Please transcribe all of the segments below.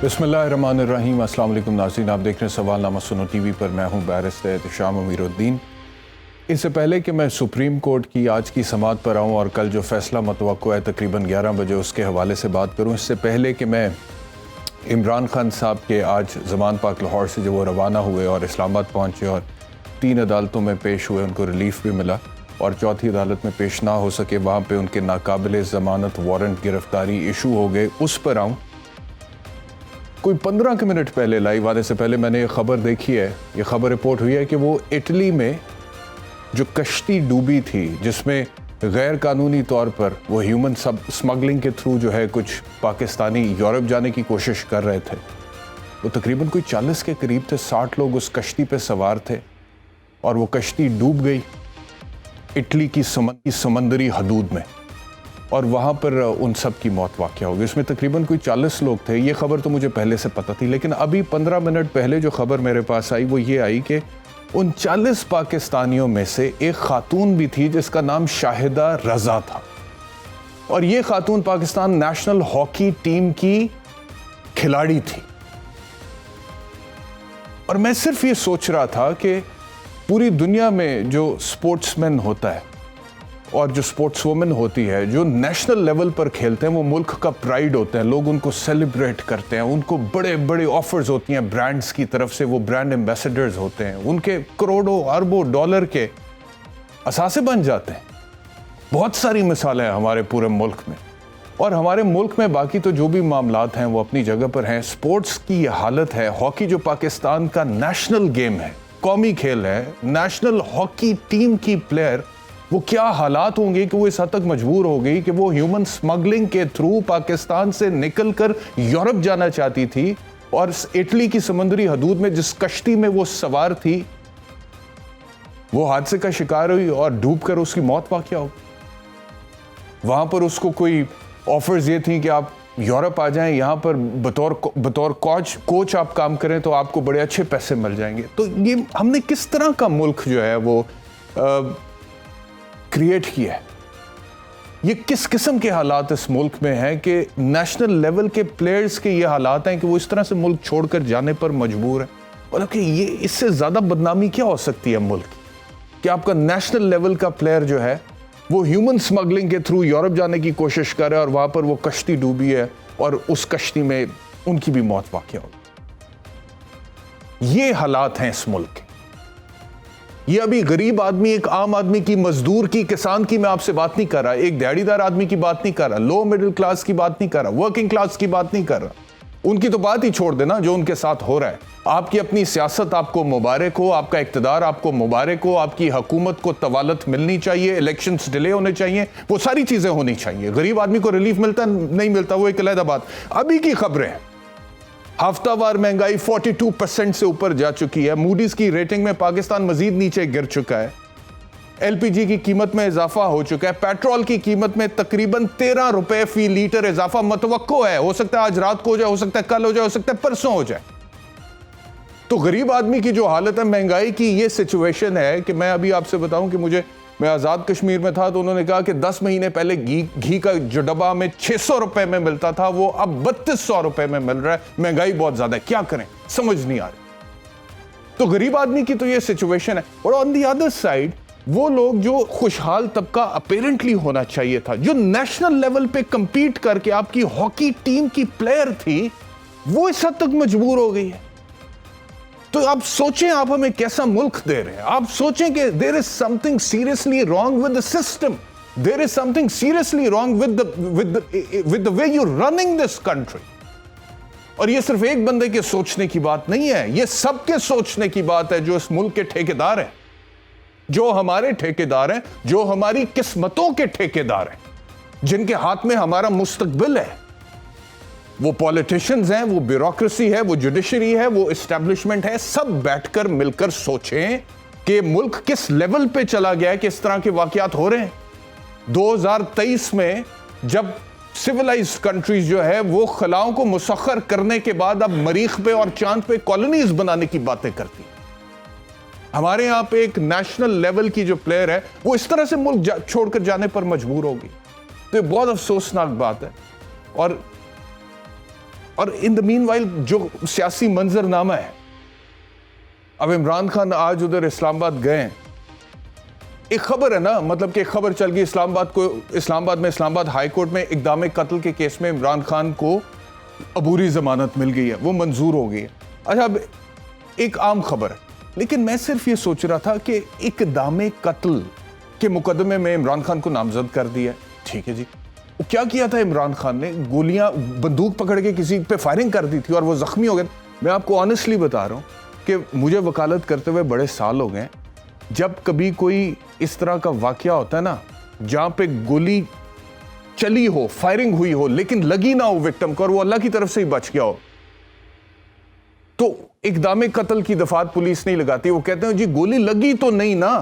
बिस्मिल्लाहिर्रहमानिर्रहीम। अस्सलाम वालेकुम नाज़रीन, आप देख रहे हैं सवालनामा सुनो टीवी पर। मैं हूं बैरिस्टर एहतशाम अमीरुद्दीन। इससे पहले कि मैं सुप्रीम कोर्ट की आज की समाअत पर आऊं और कल जो फैसला मतवक्को है तकरीबन 11 बजे उसके हवाले से बात करूं, इससे पहले कि मैं इमरान खान साहब के आज ज़मान पाक लाहौर से जो वो रवाना हुए और इस्लामाबाद पहुँचे और 3 अदालतों में पेश हुए, उनको रिलीफ भी मिला और चौथी अदालत में पेश ना हो सके, वहाँ पर उनके नाकाबिल ज़मानत वारंट गिरफ्तारी इशू हो गए, उस पर आऊँ। कोई 15 मिनट पहले लाइव आने से पहले मैंने ये खबर देखी है, ये खबर रिपोर्ट हुई है कि वो इटली में जो कश्ती डूबी थी जिसमें गैर कानूनी तौर पर वो ह्यूमन स्मगलिंग के थ्रू जो है कुछ पाकिस्तानी यूरोप जाने की कोशिश कर रहे थे, वो तकरीबन कोई 40 के करीब थे, 60 लोग उस कश्ती पे सवार थे और वो कश्ती डूब गई इटली की समंदरी हदूद में और वहाँ पर उन सब की मौत वाक़या हो गई। उसमें तकरीबन कोई 40 लोग थे। ये खबर तो मुझे पहले से पता थी, लेकिन अभी 15 मिनट पहले जो खबर मेरे पास आई वो ये आई कि उन 40 पाकिस्तानियों में से एक खातून भी थी जिसका नाम शाहिदा रज़ा था और ये खातून पाकिस्तान नेशनल हॉकी टीम की खिलाड़ी थी। और मैं सिर्फ ये सोच रहा था कि पूरी दुनिया में जो स्पोर्ट्समैन होता है और जो स्पोर्ट्स वुमेन होती है, जो नेशनल लेवल पर खेलते हैं, वो मुल्क का प्राइड होते हैं, लोग उनको सेलिब्रेट करते हैं, उनको बड़े बड़े ऑफर्स होती हैं ब्रांड्स की तरफ से, वो ब्रांड एम्बेसडर्स होते हैं, उनके करोड़ों अरबों डॉलर के असासे बन जाते हैं। बहुत सारी मिसालें हैं हमारे पूरे मुल्क में और हमारे मुल्क में बाकी तो जो भी मामलात हैं वो अपनी जगह पर हैं। स्पोर्ट्स की ये हालत है, हॉकी जो पाकिस्तान का नेशनल गेम है, कौमी खेल है, नेशनल हॉकी टीम की प्लेयर, वो क्या हालात होंगे कि वो इस हद तक मजबूर हो गई कि वो ह्यूमन स्मगलिंग के थ्रू पाकिस्तान से निकलकर यूरोप जाना चाहती थी और इटली की समुद्री हदूद में जिस कश्ती में वो सवार थी वो हादसे का शिकार हुई और डूबकर उसकी मौत वाक़या हो। वहां पर उसको कोई ऑफर्स ये थी कि आप यूरोप आ जाएं, यहां पर बतौर कोच आप काम करें तो आपको बड़े अच्छे पैसे मिल जाएंगे। तो ये हमने किस तरह का मुल्क जो है वो क्रिएट किया है। ये किस किस्म के हालात इस मुल्क में हैं कि नेशनल लेवल के प्लेयर्स के ये हालात हैं कि वो इस तरह से मुल्क छोड़कर जाने पर मजबूर है। और कि ये इससे ज़्यादा बदनामी क्या हो सकती है मुल्क की कि आपका नेशनल लेवल का प्लेयर जो है वो ह्यूमन स्मगलिंग के थ्रू यूरोप जाने की कोशिश कर रहा है और वहाँ पर वो कश्ती डूबी है और उस कश्ती में उनकी भी मौत वाक़या हो। ये हालात हैं इस मुल्क के। ये अभी गरीब आदमी, एक आम आदमी की, मजदूर की, किसान की मैं आपसे बात नहीं कर रहा, एक दिहाड़ीदार आदमी की बात नहीं कर रहा, लो मिडिल क्लास की बात नहीं कर रहा, वर्किंग क्लास की बात नहीं कर रहा। उनकी तो बात ही छोड़ देना जो उनके साथ हो रहा है। आपकी अपनी सियासत आपको मुबारक हो, आपका इक़्तिदार आपको मुबारक हो, आपकी हुकूमत को तवालत मिलनी चाहिए, इलेक्शंस डिले होने चाहिए, वो सारी चीजें होनी चाहिए। गरीब आदमी को रिलीफ मिलता नहीं मिलता वो एक अलग बात। अभी की खबरें, हफ्तावार महंगाई 42% से ऊपर जा चुकी है। मूडीज की रेटिंग में पाकिस्तान मजीद नीचे गिर चुका है। एलपीजी की कीमत में इजाफा हो चुका है। पेट्रोल की कीमत में तकरीबन 13 रुपए फी लीटर इजाफा मतवक्को है। हो सकता है आज रात को हो जाए, हो सकता है कल हो जाए, हो सकता है परसों हो जाए। तो गरीब आदमी की जो हालत है, महंगाई की ये सिचुएशन है कि मैं अभी आपसे बताऊं कि मैं आज़ाद कश्मीर में था तो उन्होंने कहा कि 10 महीने पहले घी का जो डब्बा में 600 रुपए में मिलता था वो अब 3200 रुपए में मिल रहा है। महंगाई बहुत ज्यादा है, क्या करें समझ नहीं आ रही। तो गरीब आदमी की तो ये सिचुएशन है। और ऑन दी अदर साइड वो लोग जो खुशहाल तबका अपेरेंटली होना चाहिए था, जो नेशनल लेवल पे कंपीट करके आपकी हॉकी टीम की प्लेयर थी, वो इस हद तक मजबूर हो गई है। तो आप सोचें आप हमें कैसा मुल्क दे रहे हैं। आप सोचें कि there is something seriously wrong with the system, there is something seriously wrong with the way you running this country. और ये सिर्फ एक बंदे के सोचने की बात नहीं है, ये सबके सोचने की बात है जो इस मुल्क के ठेकेदार हैं, जो हमारे ठेकेदार हैं, जो हमारी किस्मतों के ठेकेदार हैं, जिनके हाथ में हमारा मुस्तकबिल है। वो पॉलिटिशियंस हैं, वो ब्यूरोक्रेसी है, वो जुडिशरी है, वो एस्टेब्लिशमेंट है। सब बैठकर मिलकर सोचें कि मुल्क किस लेवल पे चला गया है कि इस तरह के वाकयात हो रहे हैं। 2023 में जब सिविलाइज्ड कंट्रीज जो है वो खलाओं को मुसख्खर करने के बाद अब मरीख पे और चांद पे कॉलोनीज बनाने की बातें करती, हमारे यहां पे एक नेशनल लेवल की जो प्लेयर है वो इस तरह से मुल्क छोड़कर जाने पर मजबूर होगी। तो ये बहुत अफसोसनाक बात है। और और इन द मीनवाइल जो सियासी मंजरनामा है, अब इमरान खान आज उधर इस्लामाबाद गए, एक खबर है ना, मतलब कि एक खबर चल गई इस्लामाबाद हाई कोर्ट में इक़दाम कत्ल के केस में इमरान खान को अबूरी जमानत मिल गई है, वो मंजूर हो गई है। अच्छा, अब एक आम खबर है, लेकिन मैं सिर्फ ये सोच रहा था कि इक़दाम कत्ल के मुकदमे में इमरान खान को नामजद कर दिया, ठीक है जी, क्या किया था इमरान खान ने? गोलियां, बंदूक पकड़ के किसी पे फायरिंग कर दी थी और वो जख्मी हो गए। मैं आपको ऑनेस्टली बता रहा हूं कि मुझे वकालत करते हुए बड़े साल हो गए, जब कभी कोई इस तरह का वाकया होता है ना, जहां पे गोली चली हो, फायरिंग हुई हो, लेकिन लगी ना हो विक्टिम को और वो अल्लाह की तरफ से ही बच गया हो, तो इक़दाम कत्ल की दफात पुलिस नहीं लगाती। वो कहते हैं जी गोली लगी तो नहीं ना,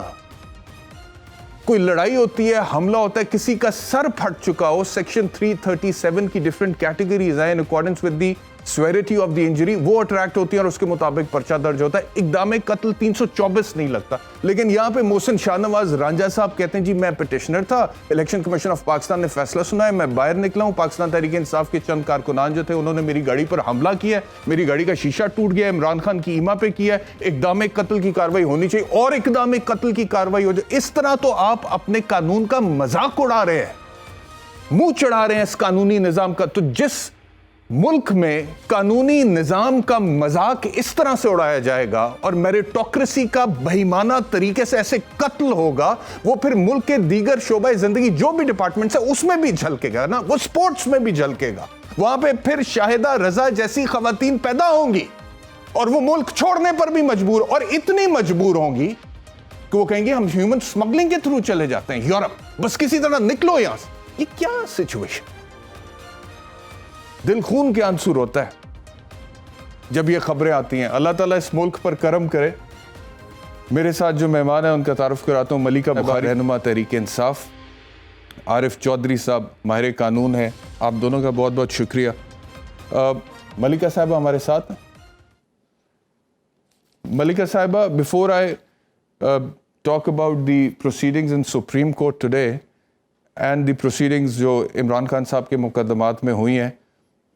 कोई लड़ाई होती है, हमला होता है, किसी का सर फट चुका हो, सेक्शन 337 की डिफरेंट कैटेगरीज हैं in accordance with the severity of the injury, वो अट्रैक्ट होती है और उसके मुताबिक पर्चा दर्ज होता है। इक़दाम कत्ल 324 नहीं लगता। लेकिन यहां पे मोहसिन शाहनवाज रांझा साहब कहते हैं जी मैं पिटिशनर था, इलेक्शन कमीशन ऑफ पाकिस्तान ने फैसला सुना है, मैं बाहर निकला हूं, पाकिस्तान तहरीक इंसाफ के चंद कारकुनान जो थे उन्होंने मेरी गाड़ी पर हमला किया, मेरी गाड़ी का शीशा टूट गया, इमरान खान की ईमा पे किया, इक़दाम कत्ल की कार्रवाई होनी चाहिए और इक़दाम कत्ल की कार्रवाई हो जाए। इस तरह तो आप अपने कानून का मजाक उड़ा रहे हैं, मुंह चढ़ा रहे हैं इस कानूनी निजाम का। तो जिस मुल्क में कानूनी निजाम का मजाक इस तरह से उड़ाया जाएगा और मेरिटोक्रेसी का बेईमाना तरीके से ऐसे कत्ल होगा, वो फिर मुल्क के दीगर शोबे जिंदगी जो भी डिपार्टमेंट्स है उसमें भी झलकेगा ना, वो स्पोर्ट्स में भी झलकेगा। वहां पे फिर शाहिदा रजा जैसी खवातीन पैदा होंगी और वो मुल्क छोड़ने पर भी मजबूर, और इतनी मजबूर होंगी कि वो कहेंगे हम ह्यूमन स्मगलिंग के थ्रू चले जाते हैं यूरोप, बस किसी तरह निकलो यहां से। ये क्या सिचुएशन, दिल खून के आंसू रोता है जब ये खबरें आती हैं। अल्लाह ताला इस मुल्क पर करम करे। मेरे साथ जो मेहमान हैं उनका तारुफ कराता हूँ। मलिका बुखारी, रहनुमा तहरीक इंसाफ, आरिफ चौधरी साहब माहिर कानून है। आप दोनों का बहुत बहुत शुक्रिया। मलिका साहिबा हमारे साथ हैं। मलिका साहिबा, before I talk about the proceedings in supreme court today and the proceedings जो इमरान खान साहब के मुकदमात में हुई हैं,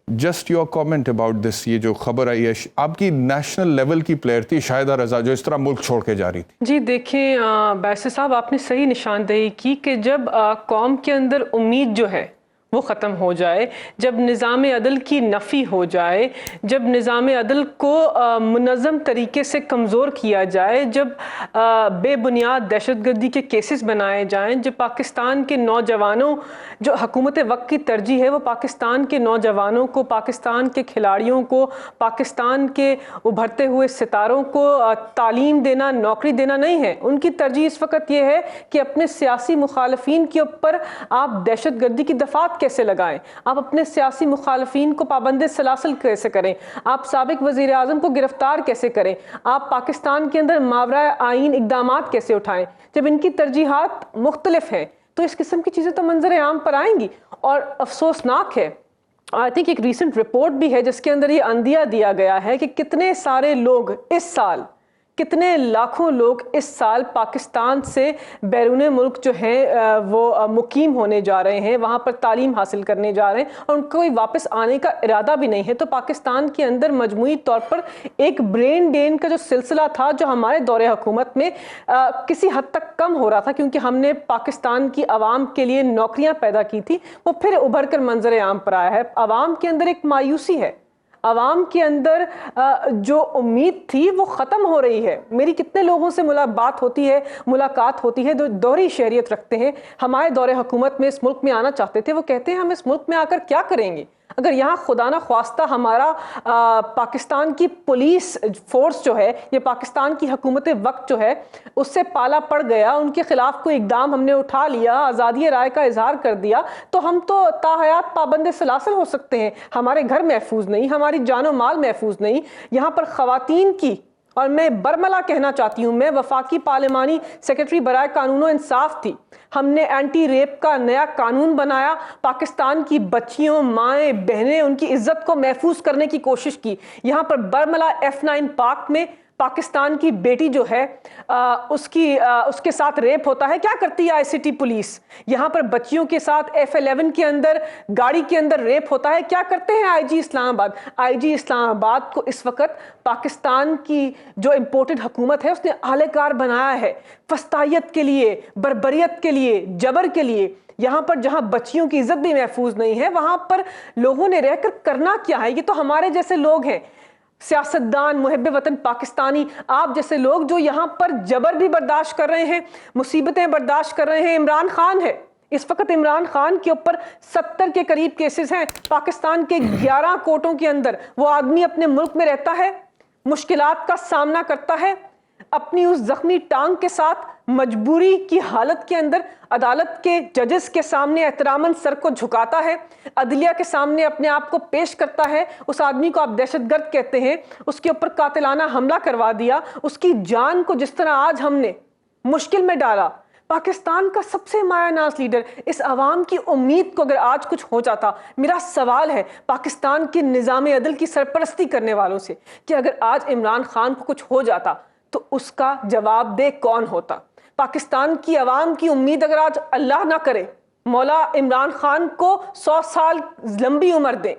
just your comment about this. ये जो खबर आई है, आपकी नेशनल लेवल की प्लेयर थी शाहिदा रजा जो इस तरह मुल्क छोड़ के जा रही थी। जी देखें बैरिस्टर साहब, आपने सही निशानदेही की कि जब कौम के अंदर उम्मीद जो है वो ख़त्म हो जाए, जब निज़ाम अदल की नफ़ी हो जाए, जब निज़ाम अदल को मुनज़्ज़म तरीके से कमज़ोर किया जाए, जब बेबुनियाद दहशतगर्दी के केसेस बनाए जाएं, जब पाकिस्तान के नौजवानों, जो हुकूमत वक्त की तरजीह है वो पाकिस्तान के नौजवानों को, पाकिस्तान के खिलाड़ियों को, पाकिस्तान के उभरते हुए सितारों को तालीम देना, नौकरी देना नहीं है। उनकी तरजीह इस वक्त ये है कि अपने सियासी मुखालफीन के ऊपर आप दहशतगर्दी की दफात कैसे लगाएं, आप अपने सियासी मुखालफीन को पाबंद सलासल कैसे करें, आप साबिक वज़ीर आज़म को गिरफ्तार कैसे करें, आप पाकिस्तान के अंदर मावरा आइन इक़दामात कैसे उठाएं। जब इनकी तरजीहात मुख्तलिफ हैं तो इस किस्म की चीज़ें तो मंजर आम पर आएंगी। और अफसोसनाक है, आई थिंक एक रीसेंट रिपोर्ट भी है जिसके अंदर ये अंदिया दिया गया है कि कितने सारे लोग इस साल, कितने लाखों लोग इस साल पाकिस्तान से बैरून मुल्क जो हैं वो मुकीम होने जा रहे हैं, वहाँ पर तालीम हासिल करने जा रहे हैं और उनको कोई वापस आने का इरादा भी नहीं है। तो पाकिस्तान के अंदर मजमूई तौर पर एक ब्रेन ड्रेन का जो सिलसिला था, जो हमारे दौरे हुकूमत में किसी हद तक कम हो रहा था क्योंकि हमने पाकिस्तान की आवाम के लिए नौकरियाँ पैदा की थी, वो फिर उभर कर मंजर आम पर आया है। आवाम के अंदर एक मायूसी है, आवाम के अंदर जो उम्मीद थी वो ख़त्म हो रही है। मेरी कितने लोगों से मुलाकात होती है जो दोहरी शहरियत रखते हैं, हमारे दौरे हुकूमत में इस मुल्क में आना चाहते थे। वो कहते हैं हम इस मुल्क में आकर क्या करेंगे अगर यहाँ खुदा ना ख्वास्ता हमारा पाकिस्तान की पुलिस फोर्स जो है या पाकिस्तान की हुकूमत वक्त जो है उससे पाला पड़ गया, उनके खिलाफ कोई इकदाम हमने उठा लिया, आज़ादी राय का इजहार कर दिया, तो हम तो ताहयात पाबंद सलासल हो सकते हैं। हमारे घर महफूज नहीं, हमारी जानो माल महफूज नहीं। यहाँ पर ख़वातीन की, और मैं बरमला कहना चाहती हूँ, मैं वफाकी पार्लिमानी सेक्रेटरी बराए कानून और इंसाफ थी, हमने एंटी रेप का नया कानून बनाया, पाकिस्तान की बच्चियों, माएँ, बहनें, उनकी इज्जत को महफूज करने की कोशिश की। यहाँ पर बरमला F9 पार्क में पाकिस्तान की बेटी जो है उसके साथ रेप होता है, क्या करती है आईसीटी पुलिस? यहां पर बच्चियों के साथ F11 के अंदर, गाड़ी के अंदर रेप होता है, क्या करते हैं आईजी इस्लामाबाद? आईजी इस्लामाबाद को इस वक्त पाकिस्तान की जो इंपोर्टेड हुकूमत है उसने आलेकार बनाया है फस्तायत के लिए, बर्बरियत के लिए, जबर के लिए। यहां पर जहां बच्चियों की इज्जत भी महफूज नहीं है, वहां पर लोगों ने रहकर करना क्या है? ये तो हमारे जैसे लोग हैं, सियासतदान, मुहब्बे वतन पाकिस्तानी, आप जैसे लोग जो यहां पर जबर भी बर्दाश्त कर रहे हैं, मुसीबतें बर्दाश्त कर रहे हैं। इमरान खान है, इस वक्त इमरान खान के ऊपर 70 के करीब केसेस हैं। पाकिस्तान के 11 कोर्टों के अंदर वो आदमी अपने मुल्क में रहता है, मुश्किलात का सामना करता है, अपनी उस जख्मी टांग के साथ मजबूरी की हालत के अंदर अदालत के जजेस के सामने एहतरामन सर को झुकाता है, अदलिया के सामने अपने आप को पेश करता है। उस आदमी को आप दहशतगर्द कहते हैं, उसके ऊपर कातिलाना हमला करवा दिया, उसकी जान को जिस तरह आज हमने मुश्किल में डाला। पाकिस्तान का सबसे मायानाज लीडर, इस आवाम की उम्मीद को अगर आज कुछ हो जाता, मेरा सवाल है पाकिस्तान के निज़ाम अदल की सरपरस्ती करने वालों से कि अगर आज इमरान खान को कुछ हो जाता तो उसका जवाबदेह कौन होता? पाकिस्तान की आवाम की उम्मीद अगर आज अल्लाह ना करे, मौला इमरान खान को 100 साल लंबी उम्र दे,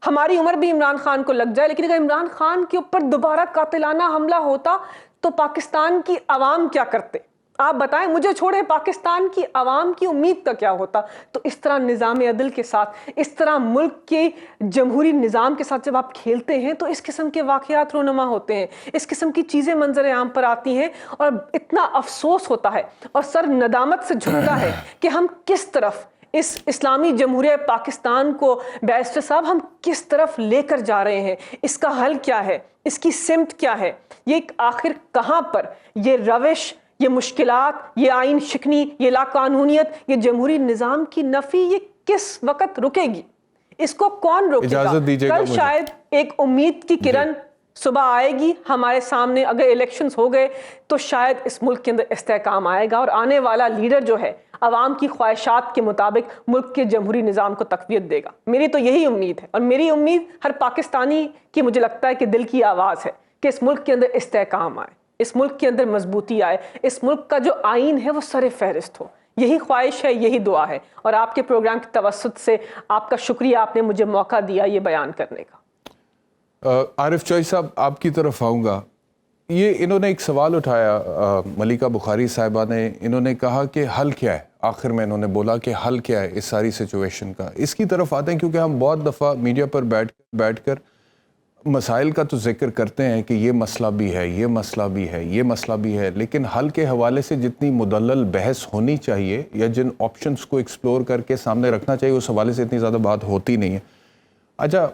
हमारी उम्र भी इमरान खान को लग जाए, लेकिन अगर इमरान खान के ऊपर दोबारा कातिलाना हमला होता तो पाकिस्तान की आवाम क्या करते? आप बताएं, मुझे छोड़े, पाकिस्तान की आवाम की उम्मीद का क्या होता? तो इस तरह निज़ाम अदल के साथ, इस तरह मुल्क के जमहूरी निज़ाम के साथ जब आप खेलते हैं तो इस किस्म के वाक़यात रोनुमा होते हैं, इस किस्म की चीज़ें मंजर आम पर आती हैं और इतना अफसोस होता है और सर नदामत से झुकता है कि हम किस तरफ इस इस्लामी जमहूरिया पाकिस्तान को, बैरिस्टर साहब, हम किस तरफ लेकर जा रहे हैं? इसका हल क्या है? इसकी सिमत क्या है? ये आखिर कहाँ पर ये रविश, ये मुश्किलात, ये आइन शिकनी, ये लाकानूनियत, ये जमहूरी निज़ाम की नफ़ी, ये किस वक्त रुकेगी? इसको कौन रोकेगा? इजाजत दीजिएगा कल शायद एक उम्मीद की किरण सुबह आएगी हमारे सामने। अगर इलेक्शंस हो गए तो शायद इस मुल्क के अंदर इस्तेहकाम आएगा और आने वाला लीडर जो है अवाम की ख्वाहिशात के मुताबिक मुल्क के जमहूरी निज़ाम को तक़वियत देगा। मेरी तो यही उम्मीद है और मेरी उम्मीद हर पाकिस्तानी की, मुझे लगता है कि दिल की आवाज़ है कि इस मुल्क के अंदर इस्तेहकाम आए, इस मुल्क के अंदर मजबूती आए, इस मुल्क का जो आइन है वो सरे फहरिस्त हो। यही ख्वाहिश है, यही दुआ है और आपके प्रोग्राम की तवस्सुत से आपका शुक्रिया, आपने मुझे मौका दिया ये बयान करने का। आरिफ चौधरी साहब, आपकी तरफ आऊँगा। ये इन्होंने एक सवाल उठाया, मलिका बुखारी साहिबा ने, इन्होंने कहा कि हल क्या है? आखिर में इन्होंने बोला कि हल क्या है इस सारी सिचुएशन का। इसकी तरफ आते हैं क्योंकि हम बहुत दफ़ा मीडिया पर बैठ कर मसाइल का तो जिक्र करते हैं कि ये मसला भी है, ये मसला भी है, ये मसला भी है, लेकिन हल के हवाले से जितनी मुदल्लल बहस होनी चाहिए या जिन ऑप्शंस को एक्सप्लोर करके सामने रखना चाहिए उस हवाले से इतनी ज़्यादा बात होती नहीं है। अच्छा,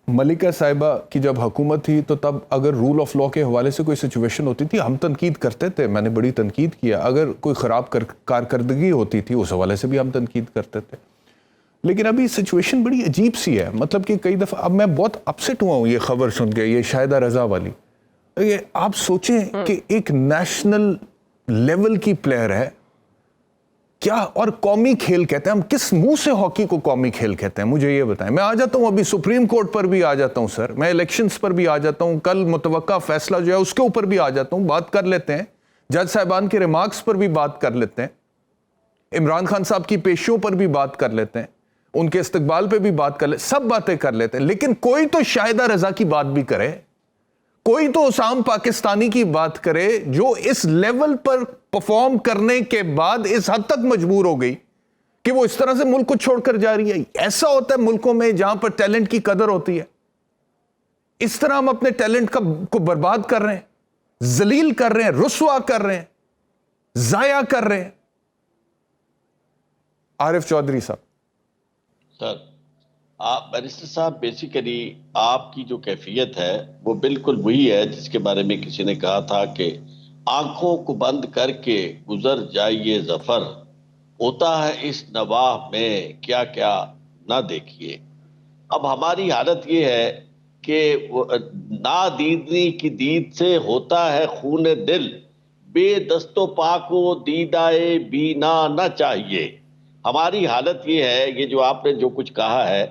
मलिका साहिबा की जब हुकूमत थी तो तब अगर रूल ऑफ लॉ के हवाले से कोई सिचुएशन होती थी हम तनकीद करते थे, मैंने बड़ी तनकीद किया। अगर कोई ख़राब कारकर्दगी होती थी उस हवाले से भी हम तनकीद करते थे। लेकिन अभी सिचुएशन बड़ी अजीब सी है, मतलब कि कई दफ़ा अब मैं बहुत अपसेट हुआ हूँ ये खबर सुन के, ये शाहिदा रज़ा वाली। ये आप सोचें कि एक नेशनल लेवल की प्लेयर है क्या, और कौमी खेल कहते हैं। हम किस मुंह से हॉकी को कौमी खेल कहते हैं, मुझे ये बताएं। मैं आ जाता हूं, अभी सुप्रीम कोर्ट पर भी आ जाता हूं सर, मैं इलेक्शंस पर भी आ जाता हूं, कल मुतवक्का फैसला जो है उसके ऊपर भी आ जाता हूं, बात कर लेते हैं, जज साहिबान के रिमार्क्स पर भी बात कर लेते हैं, इमरान खान साहब की पेशियों पर भी बात कर लेते हैं, उनके इस्तकबाल पे भी बात कर ले, सब बातें कर लेते हैं। लेकिन कोई तो शाहिदा रज़ा की बात भी करे, कोई तो उस आम पाकिस्तानी की बात करे जो इस लेवल पर परफॉर्म करने के बाद इस हद तक मजबूर हो गई कि वो इस तरह से मुल्क को छोड़कर जा रही है। ऐसा होता है मुल्कों में जहां पर टैलेंट की कदर होती है। इस तरह हम अपने टैलेंट को बर्बाद कर रहे हैं, जलील कर रहे हैं, रुस्वा कर रहे हैं, जाया कर रहे हैं। आरिफ चौधरी साहब। सर, आप बैरिस्टर साहब, बेसिकली आपकी जो कैफियत है वो बिल्कुल वही है जिसके बारे में किसी ने कहा था कि आंखों को बंद करके गुजर जाइए जफर, होता है इस नवाह में क्या क्या ना देखिए। अब हमारी हालत ये है कि ना दीदनी की दीद से होता है खून दिल, बेदस्तो पाको दीदाए बीना ना चाहिए। हमारी हालत ये है, ये जो आपने जो कुछ कहा है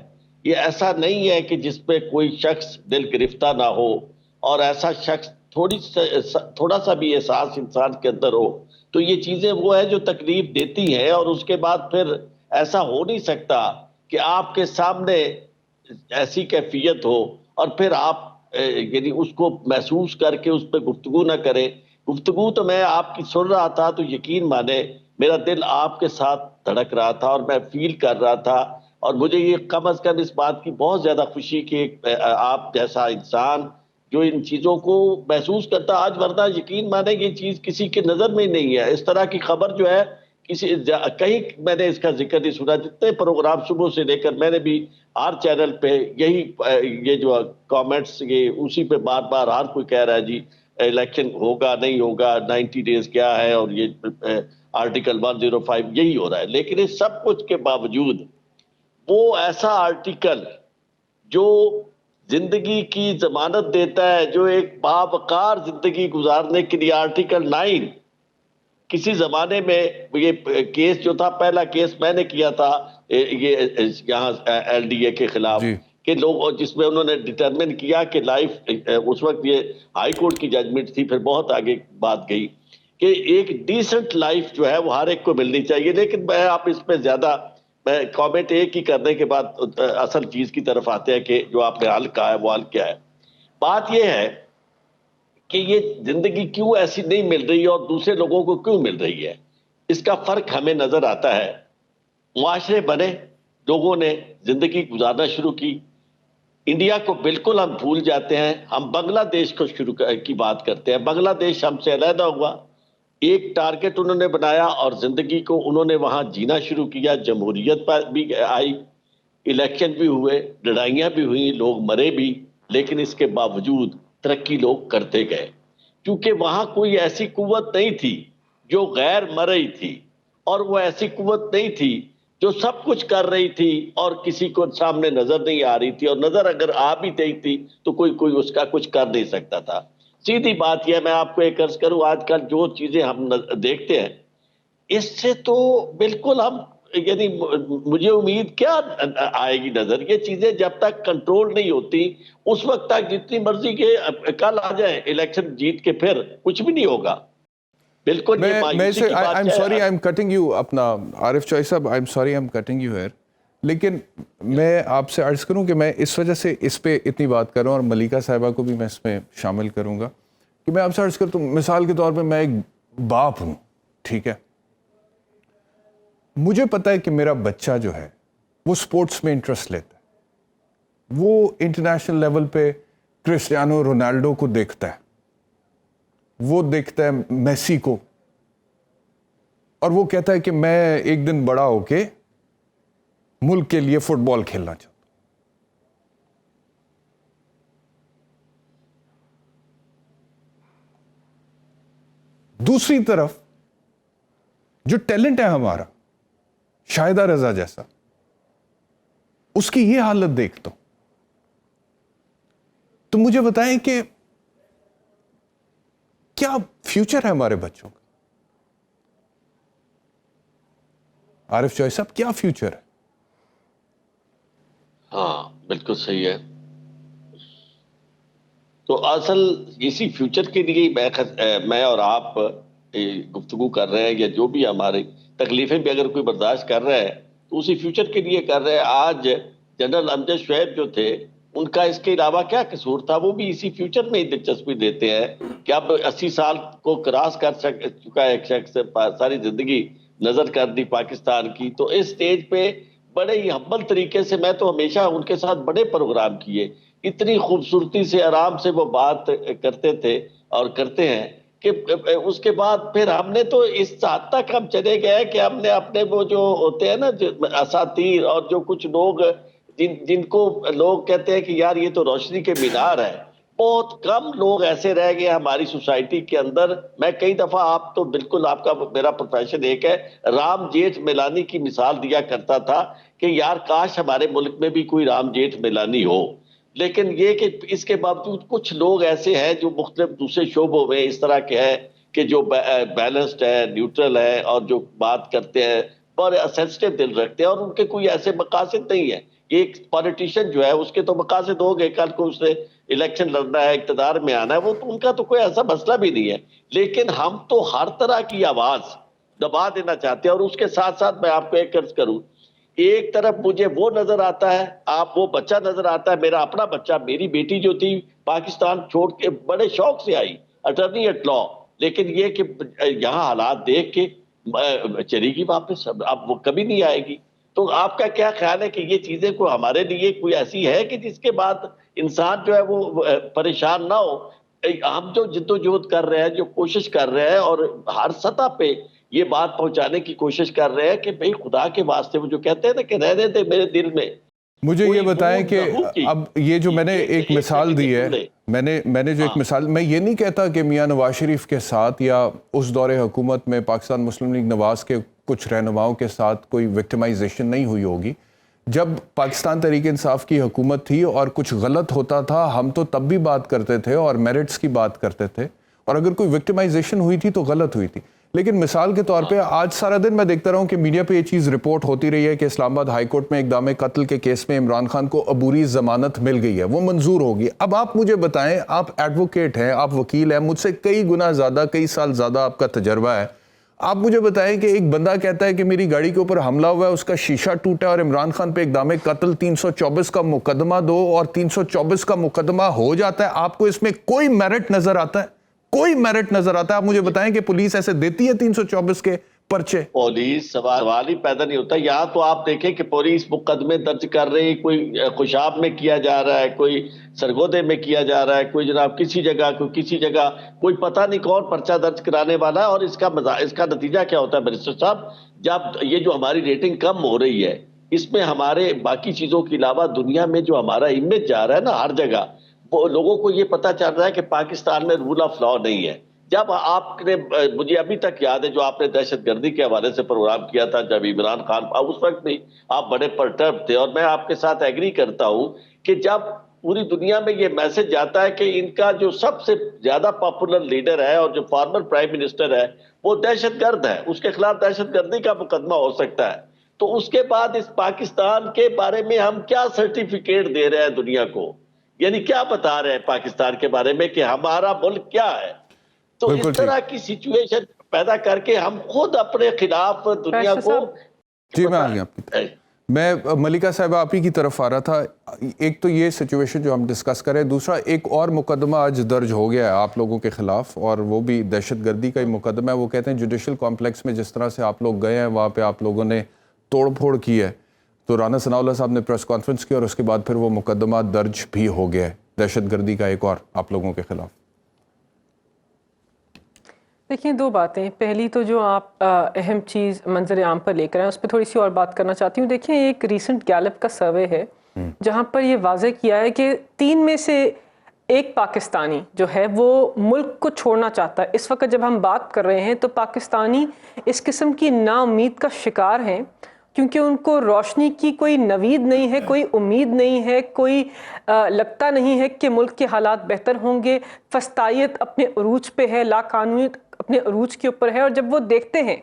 ये ऐसा नहीं है कि जिस पे कोई शख्स दिल गिरफ्तार ना हो और ऐसा शख्स थोड़ा सा भी एहसास इंसान के अंदर हो, तो ये चीजें वो है जो तकलीफ देती हैं। और उसके बाद फिर ऐसा हो नहीं सकता कि आपके सामने ऐसी कैफियत हो और फिर आप यानी उसको महसूस करके उस पर गुफ्तगू ना करें। गुफ्तगू तो मैं आपकी सुन रहा था तो यकीन माने मेरा दिल आपके साथ धड़क रहा था और मैं फील कर रहा था। और मुझे ये कम अज कम इस बात की बहुत ज्यादा खुशी कि आप जैसा इंसान जो इन चीजों को महसूस करता, आज वरना यकीन माने ये चीज किसी की नजर में ही नहीं है। इस तरह की खबर जो है कहीं मैंने इसका जिक्र नहीं सुना। जितने प्रोग्राम सुबह से लेकर मैंने भी हर चैनल पे यही ये जो कमेंट्स ये उसी पे बार बार हर कोई कह रहा है जी इलेक्शन होगा नहीं होगा, 90 डेज क्या है, और ये आर्टिकल 105 यही हो रहा है। लेकिन इस सब कुछ के बावजूद वो ऐसा आर्टिकल जो जिंदगी की जमानत देता है, जो एक बावकार जिंदगी गुजारने के लिए, आर्टिकल 9 किसी जमाने में ये केस जो था, पहला केस मैंने किया था ये यहाँ एलडीए के खिलाफ कि लोग, जिसमें उन्होंने डिटरमिन किया कि लाइफ, उस वक्त ये हाई कोर्ट की जजमेंट थी, फिर बहुत आगे बात गई कि एक डिसेंट लाइफ जो है वो हर एक को मिलनी चाहिए। लेकिन मैं आप इस पे ज्यादा मैं कमेंट एक ही करने के बाद असल चीज की तरफ आते हैं कि जो आपने हल कहा है वो हल क्या है। बात यह है कि ये जिंदगी क्यों ऐसी नहीं मिल रही है और दूसरे लोगों को क्यों मिल रही है, इसका फर्क हमें नजर आता है। मुआशरे बने, लोगों ने जिंदगी गुजारना शुरू की। इंडिया को बिल्कुल हम भूल जाते हैं, हम बांग्लादेश को शुरू की बात करते हैं। बांग्लादेश हमसे अलहदा हुआ, एक टारगेट उन्होंने बनाया और जिंदगी को उन्होंने वहां जीना शुरू किया। जमहूरियत पर भी आई, इलेक्शन भी हुए, लड़ाइयां भी हुई, लोग मरे भी, लेकिन इसके बावजूद तरक्की लोग करते गए, क्योंकि वहां कोई ऐसी कुव्वत नहीं थी जो गैर मर रही थी, और वो ऐसी कुव्वत नहीं थी जो सब कुछ कर रही थी और किसी को सामने नजर नहीं आ रही थी, और नजर अगर आ भी गई थी तो कोई उसका कुछ कर नहीं सकता था। सीधी बात यह, मैं आपको एक अर्ज करूं, आजकल जो चीजें हम देखते हैं इससे तो बिल्कुल हम, यानी मुझे उम्मीद क्या आएगी नजर। ये चीजें जब तक कंट्रोल नहीं होती उस वक्त तक जितनी मर्जी के कल आ जाए इलेक्शन जीत के, फिर कुछ भी नहीं होगा। बिल्कुल मैं से I am sorry, I am cutting you, अपना आरिफ चौई साहब, I am sorry, I am cutting you here. लेकिन मैं आपसे अर्ज करूं कि मैं इस वजह से इस पे इतनी बात कर रहा हूं, और मलिका साहिबा को भी मैं इसमें शामिल करूंगा, कि मैं आपसे अर्ज करता हूं, मिसाल के तौर पे मैं एक बाप हूं, ठीक है, मुझे पता है कि मेरा बच्चा जो है वो स्पोर्ट्स में इंटरेस्ट लेता है, वो इंटरनेशनल लेवल पे क्रिस्टियानो रोनाल्डो को देखता है, वो देखता है मेसी को, और वो कहता है कि मैं एक दिन बड़ा होके मुल्क के लिए फुटबॉल खेलना चाहता हूं। दूसरी तरफ जो टैलेंट है हमारा, शाहिदा रजा जैसा, उसकी ये हालत देखता हूं, तो मुझे बताएं कि क्या फ्यूचर है हमारे बच्चों का? आरिफ चौई साहब, क्या फ्यूचर है? हाँ बिल्कुल सही है। तो असल इसी फ्यूचर के लिए मैं और आप गुफ्तगू कर रहे हैं, या जो भी हमारी तकलीफें भी अगर कोई बर्दाश्त कर रहा है तो उसी फ्यूचर के लिए कर रहे हैं। आज जनरल अमजद शुएब जो थे, उनका इसके अलावा क्या कसूर था? वो भी इसी फ्यूचर में ही दिलचस्पी देते हैं कि अब 80 साल को क्रॉस कर चुका है एक शख्स, सारी जिंदगी नजर कर दी पाकिस्तान की। तो इस स्टेज पे बड़े ही हम्बल तरीके से, मैं तो हमेशा उनके साथ बड़े प्रोग्राम किए, इतनी खूबसूरती से आराम से वो बात करते थे और करते हैं कि उसके बाद फिर हमने तो इस हद तक हम चले गए कि हमने अपने वो जो होते हैं ना असातीर, और जो कुछ लोग जिनको लोग कहते हैं कि यार ये तो रोशनी के मीनार है, बहुत कम लोग ऐसे रह गए हमारी सोसाइटी के अंदर। मैं कई दफा, आप तो बिल्कुल, आपका मेरा प्रोफेशन एक है, राम जेठ मिलानी की मिसाल दिया करता था कि यार काश हमारे मुल्क में भी कोई राम जेठ मिलानी हो। लेकिन ये कि इसके बावजूद कुछ लोग ऐसे हैं जो मुख्तलिफ दूसरे शोबों में इस तरह के हैं कि जो बैलेंस्ड है, न्यूट्रल है, और जो बात करते हैं बड़े सेंसिटिव दिल रखते हैं, और उनके कोई ऐसे मकासद नहीं है। एक पॉलिटिशियन जो है उसके तो मकासद हो गए, कल को उसने इलेक्शन लड़ना है, इक्तदार में आना है, वो तो उनका तो कोई ऐसा मसला भी नहीं है। लेकिन हम तो हर तरह की आवाज दबा देना चाहते हैं। और उसके साथ साथ मैं आपको एक अर्ज करूं, एक तरफ मुझे वो नजर आता है, आप वो बच्चा नजर आता है, मेरा अपना बच्चा, मेरी बेटी जो थी पाकिस्तान छोड़ के बड़े शौक से आई, अटर्नी एट लॉ, लेकिन ये कि यहाँ हालात देख के चलेगी वापस, अब वो कभी नहीं आएगी। तो आपका क्या ख्याल है कि ये चीजें को हमारे लिए कोई ऐसी है कि जिसके बाद इंसान जो है वो परेशान ना हो? हम जो जिद्दोजहद कर रहे हैं, जो कोशिश कर रहे हैं, और हर सतह पे ये बात पहुंचाने की कोशिश कर रहे हैं कि भाई खुदा के वास्ते, वो जो कहते हैं ना कि रहने दे मेरे दिल में। मुझे ये बताएं कि अब ये जो मैंने एक मिसाल दी है, मैंने जो एक मिसाल, मैं ये नहीं कहता कि मियां नवाज शरीफ के साथ या उस दौरे हुकूमत में पाकिस्तान मुस्लिम लीग नवाज के कुछ रहनुमाओं के साथ कोई विक्टिमाइजेशन नहीं हुई होगी। जब पाकिस्तान तहरीक इंसाफ की हुकूमत थी और कुछ गलत होता था, हम तो तब भी बात करते थे और मेरिट्स की बात करते थे, और अगर कोई विक्टिमाइजेशन हुई थी तो गलत हुई थी। लेकिन मिसाल के तौर पे आज सारा दिन मैं देखता रहा हूँ कि मीडिया पे ये चीज़ रिपोर्ट होती रही है कि इस्लामाबाद हाई कोर्ट में इक़दाम कत्ल के केस में इमरान खान को अबूरी जमानत मिल गई है, वो मंजूर होगी। अब आप मुझे बताएं, आप एडवोकेट हैं, आप वकील हैं, मुझसे कई गुना ज़्यादा, कई साल ज़्यादा आपका तजर्बा है। आप मुझे बताएं कि एक बंदा कहता है कि मेरी गाड़ी के ऊपर हमला हुआ है, उसका शीशा टूटा और इमरान खान पे इक़दाम कत्ल 324 का मुकदमा दो और 324 का मुकदमा हो जाता है। आपको इसमें कोई मेरिट नजर आता है? कोई मेरिट नजर आता है? आप मुझे बताएं कि पुलिस ऐसे देती है 324 के पर्चे? पुलिस सवाल ही पैदा नहीं होता। यहाँ तो आप देखें कि पुलिस मुकदमे दर्ज कर रही, कोई खुशाब में किया जा रहा है, कोई सरगोदे में किया जा रहा है, कोई जनाब किसी जगह कोई पता नहीं कौन पर्चा दर्ज कराने वाला है। और इसका नतीजा क्या होता है बैरिस्टर साहब? जब ये जो हमारी रेटिंग कम हो रही है, इसमें हमारे बाकी चीजों के अलावा दुनिया में जो हमारा इमेज जा रहा है ना, हर जगह वो लोगों को ये पता चल रहा है कि पाकिस्तान में रूल ऑफ लॉ नहीं है। जब आपने, मुझे अभी तक याद है जो आपने दहशतगर्दी के हवाले से प्रोग्राम किया था, जब इमरान खान, उस वक्त भी आप बड़े परटर्ब थे, और मैं आपके साथ एग्री करता हूं कि जब पूरी दुनिया में ये मैसेज जाता है कि इनका जो सबसे ज्यादा पॉपुलर लीडर है और जो फॉर्मर प्राइम मिनिस्टर है वो दहशतगर्द है, उसके खिलाफ दहशतगर्दी का मुकदमा हो सकता है, तो उसके बाद इस पाकिस्तान के बारे में हम क्या सर्टिफिकेट दे रहे हैं दुनिया को? यानी क्या बता रहे हैं पाकिस्तान के बारे में कि हमारा मुल्क क्या है? तो इस तरह की सिचुएशन पैदा करके हम खुद अपने खिलाफ दुनिया को। जी मैं आ गया आपकी, मैं मलिका साहिबा आप ही की तरफ आ रहा था। एक तो ये सिचुएशन जो हम डिस्कस करें, दूसरा एक और मुकदमा आज दर्ज हो गया है आप लोगों के खिलाफ, और वो भी दहशतगर्दी का ही मुकदमा है। वो कहते हैं जुडिशल कॉम्प्लेक्स में जिस तरह से आप लोग गए हैं, वहाँ पे आप लोगों ने तोड़ फोड़ की है, तो राना सनाउल्लाह साहब ने प्रेस कॉन्फ्रेंस की और उसके बाद फिर वो मुकदमा दर्ज भी हो गया है दहशतगर्दी का एक और आप लोगों के खिलाफ। देखिए, दो बातें। पहली तो जो आप अहम चीज़ मंजर आम पर लेकर आए, उस पर थोड़ी सी और बात करना चाहती हूँ। देखिए, एक रीसेंट गैलप का सर्वे है जहाँ पर ये वाजे किया है कि 3 में से 1 पाकिस्तानी जो है वो मुल्क को छोड़ना चाहता है। इस वक्त जब हम बात कर रहे हैं तो पाकिस्तानी इस किस्म की नाउम्मीद का शिकार हैं, क्योंकि उनको रोशनी की कोई नवीद नहीं है, कोई उम्मीद नहीं है, कोई लगता नहीं है कि मुल्क के हालात बेहतर होंगे। फस्तायत अपने अरूज पे है, लाकानूनीत अपने अरूज के ऊपर है। और जब वो देखते हैं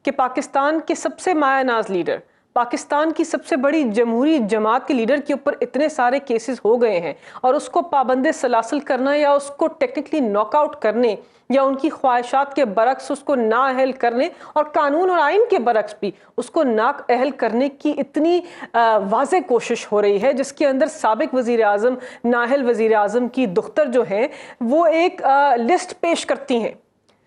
कि पाकिस्तान के सबसे मायानाज लीडर, पाकिस्तान की सबसे बड़ी जमहूरी जमात के लीडर के ऊपर इतने सारे केसेस हो गए हैं, और उसको पाबंदे सलासल करना या उसको टेक्निकली नॉकआउट करने या उनकी ख्वाहिशात के बरक्स उसको नाअहल करने, और कानून और आइन के बरक्स भी उसको नाअहल करने की इतनी वाज़ेह कोशिश हो रही है, जिसके अंदर साबिक वज़ीर आज़म, नाअहल वज़ीर आज़म की दुख्तर जो हैं वो एक लिस्ट पेश करती हैं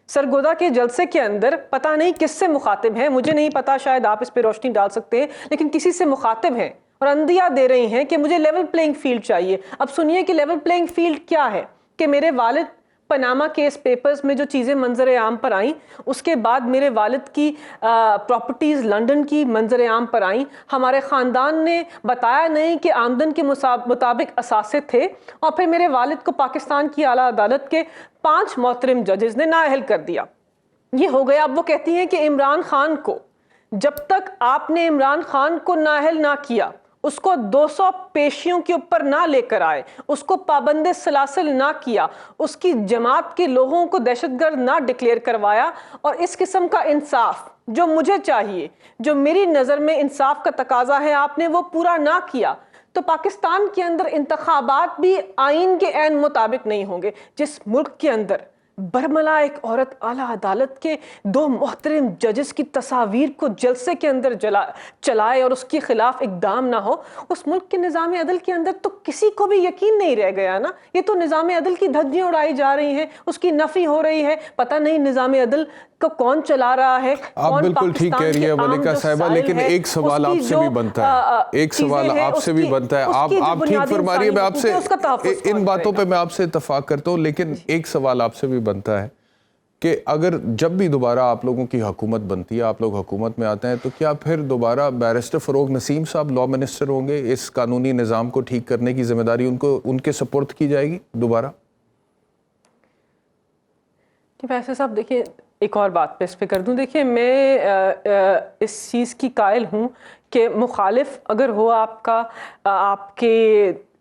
सरगोदा के जलसे के अंदर। पता नहीं किससे मुखातिब हैं, मुझे नहीं पता, शायद आप इस पर रोशनी डाल सकते हैं, लेकिन किसी से मुखातिब हैं और अंदिया दे रही हैं कि मुझे लेवल प्लेइंग फील्ड चाहिए। अब सुनिए कि लेवल प्लेइंग फील्ड क्या है, कि मेरे वालिद पनामा केस पेपर्स में जो चीज़ें मंजर आम पर आईं, उसके बाद मेरे वालिद की प्रॉपर्टीज़ लंदन की मंजर आम पर आईं। हमारे ख़ानदान ने बताया नहीं कि आमदन के मुताबिक असासे थे, और फिर मेरे वालिद को पाकिस्तान की आला अदालत के 5 मोहतरम जजेस ने नाअहल कर दिया। ये हो गया। अब वो कहती हैं कि इमरान खान को, जब तक आपने इमरान खान को नाअहल ना किया, उसको 200 पेशियों के ऊपर ना लेकर आए, उसको पाबंदे सलासल ना किया, उसकी जमात के लोगों को दहशतगर्द ना डिक्लेयर करवाया, और इस किस्म का इंसाफ जो मुझे चाहिए, जो मेरी नज़र में इंसाफ का तकाजा है, आपने वो पूरा ना किया, तो पाकिस्तान के अंदर इंतखाबात भी आइन के ऐन मुताबिक नहीं होंगे। जिस मुल्क के अंदर बरमला एक औरत आला अदालत के 2 मोहतरम जजेस की तस्वीर को जलसे के अंदर चलाए और उसके खिलाफ इकदाम ना हो, उस मुल्क के निज़ाम अदल के अंदर तो किसी को भी यकीन नहीं रह गया ना। ये तो निज़ाम अदल की धज्जियां उड़ाई जा रही हैं, उसकी नफी हो रही है। पता नहीं निज़ाम अदल को कौन चला रहा है। आप बिल्कुल ठीक कह रही है मलिका साहिबा, लेकिन एक सवाल आपसे भी बनता है, एक सवाल आपसे भी बनता है। आप ठीक फरमा रही है, मैं आपसे इन बातों पे मैं आपसे इत्तफाक करता हूँ, लेकिन एक सवाल आपसे भी बनता है कि अगर जब भी दोबारा आप लोगों की हुकूमत बनती है, आप लोग हुकूमत में आते हैं, तो क्या फिर दोबारा बैरिस्टर फ़रोग नसीम साहब लॉ मिनिस्टर होंगे? इस कानूनी निज़ाम को ठीक करने की जिम्मेदारी उनके सपुर्द की जाएगी दोबारा? वैसे साहब देखिए, एक और बात पे इस पे कर दूं। देखिए, मैं इस चीज़ की कायल हूँ कि मुखालिफ अगर हो आपके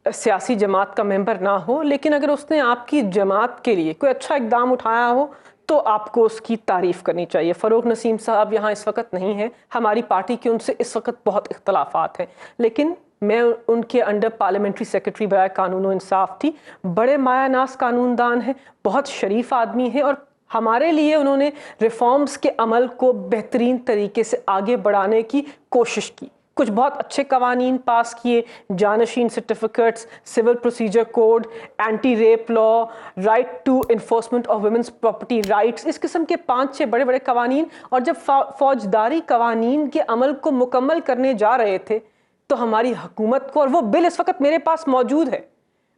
सियासी जमात का मेंबर ना हो, लेकिन अगर उसने आपकी जमात के लिए कोई अच्छा इकदाम उठाया हो तो आपको उसकी तारीफ़ करनी चाहिए। फ़रोग नसीम साहब यहाँ इस वक्त नहीं है, हमारी पार्टी के उनसे इस वक्त बहुत इख्तलाफात हैं, लेकिन मैं उनके अंडर पार्लियामेंट्री सेक्रेटरी बराए कानून व इंसाफ थी। बड़े मायानास कानूनदान हैं, बहुत शरीफ आदमी हैं, और हमारे लिए उन्होंने रिफॉर्म्स के अमल को बेहतरीन तरीके से आगे बढ़ाने की कोशिश की। कुछ बहुत अच्छे कवानीन पास किए, जानशीन certificates, civil procedure code, anti rape law, right to enforcement of women's property rights, इस किस्म के 5-6 बड़े बड़े कवानीन। और जब फौजदारी कवानीन के अमल को मुकम्मल करने जा रहे थे तो हमारी हुकूमत को, और वो बिल इस वक्त मेरे पास मौजूद है,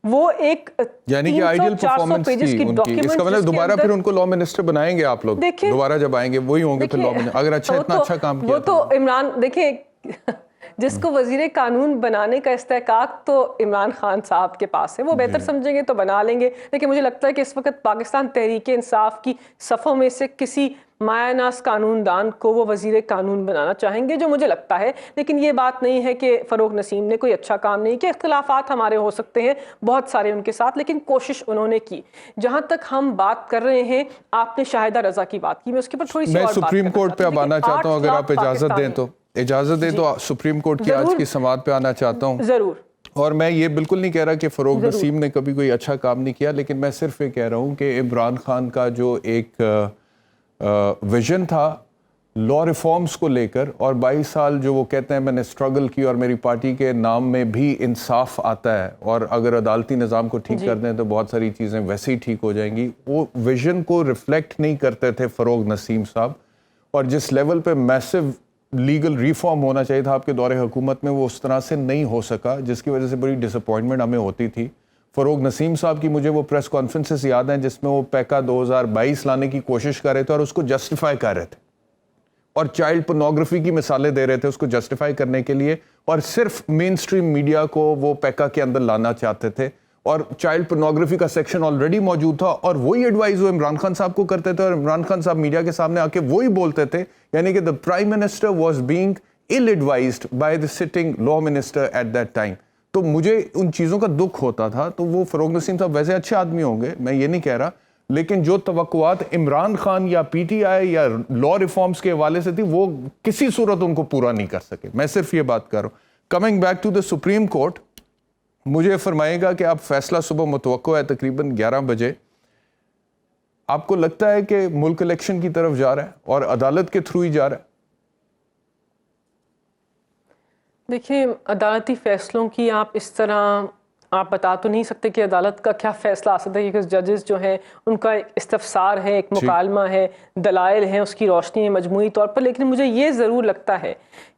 वो एक यानी कि आइडियल परफॉर्मेंस थी उनकी। इसका मतलब दोबारा फिर उनको लॉ मिनिस्टर बनाएंगे आप लोग? दोबारा जब आएंगे वही होंगे फिर लॉ मिनिस्टर, अगर इतना अच्छा काम किया। वो तो इमरान, देखिए जिसको वजीर कानून बनाने का इस्तेकाक तो इमरान खान साहब के पास है, वो बेहतर समझेंगे तो बना लेंगे। लेकिन मुझे लगता है कि इस वक्त पाकिस्तान तहरीक इंसाफ की सफ़ों में से किसी मायानास कानूनदान को वो वजीर कानून बनाना चाहेंगे, जो मुझे लगता है। लेकिन ये बात नहीं है कि फ़रोग नसीम ने कोई अच्छा काम नहीं किया। इख्तलाफात हमारे हो सकते हैं बहुत सारे उनके साथ, लेकिन कोशिश उन्होंने की। जहाँ तक हम बात कर रहे हैं, आपने शाहिदा रज़ा की बात की, मैं उसके ऊपर थोड़ी सी और बात सुप्रीम कोर्ट पे अब आना चाहता हूँ, अगर आप इजाज़त दें तो। इजाज़त दें तो सुप्रीम कोर्ट की आज की समाअत पे आना चाहता हूँ। ज़रूर। और मैं ये बिल्कुल नहीं कह रहा कि फ़रोग नसीम ने कभी कोई अच्छा काम नहीं किया, लेकिन मैं सिर्फ ये कह रहा हूँ कि इमरान खान का जो एक विजन था लॉ रिफॉर्म्स को लेकर, और 22 साल जो वो कहते हैं मैंने स्ट्रगल की और मेरी पार्टी के नाम में भी इंसाफ आता है, और अगर अदालती निज़ाम को ठीक कर दें तो बहुत सारी चीज़ें वैसे ही ठीक हो जाएंगी, वो विजन को रिफ्लेक्ट नहीं करते थे फ़रोग नसीम साहब। और जिस लेवल पे मैसिव लीगल रिफॉर्म होना चाहिए था आपके दौरे हुकूमत में, वो उस तरह से नहीं हो सका, जिसकी वजह से बड़ी डिसअपॉइंटमेंट हमें होती थी। फ़रोग नसीम साहब की मुझे वो प्रेस कॉन्फ्रेंसेस याद हैं जिसमें वो पैका 2022 लाने की कोशिश कर रहे थे और उसको जस्टिफाई कर रहे थे, और चाइल्ड पोर्नोग्राफी की मिसालें दे रहे थे उसको जस्टिफाई करने के लिए, और सिर्फ मेन स्ट्रीम मीडिया को वो पैका के अंदर लाना चाहते थे। और चाइल्ड पोर्नोग्राफी का सेक्शन ऑलरेडी मौजूद था, और वही एडवाइस वो इमरान खान साहब को करते थे, और इमरान खान साहब मीडिया के सामने आके वही बोलते थे, यानी कि the prime minister was being ill advised by the sitting law minister at that time. तो मुझे उन चीज़ों का दुख होता था। तो वो फ़रोग नसीम साहब वैसे अच्छे आदमी होंगे, मैं ये नहीं कह रहा, लेकिन जो तवक्कुआत इमरान खान या पीटीआई या लॉ रिफॉर्म्स के हवाले से थी, वो किसी सूरत उनको पूरा नहीं कर सके। मैं सिर्फ ये बात कर रहा हूँ। Coming back to the supreme court, मुझे फरमाइएगा कि आप फैसला सुबह मुतवक्को है तकरीबन 11 बजे, आपको लगता है कि मुल्क इलेक्शन की तरफ जा रहा है और अदालत के थ्रू ही जा रहा है? देखिए, अदालती फैसलों की आप इस तरह आप बता तो नहीं सकते कि अदालत का क्या फैसला आ सकता है, क्योंकि जजेस जो हैं उनका एक इस्तफसार है, एक मुकालमा है, दलाइल हैं, उसकी रोशनी है मजमूई तौर पर। लेकिन मुझे ये ज़रूर लगता है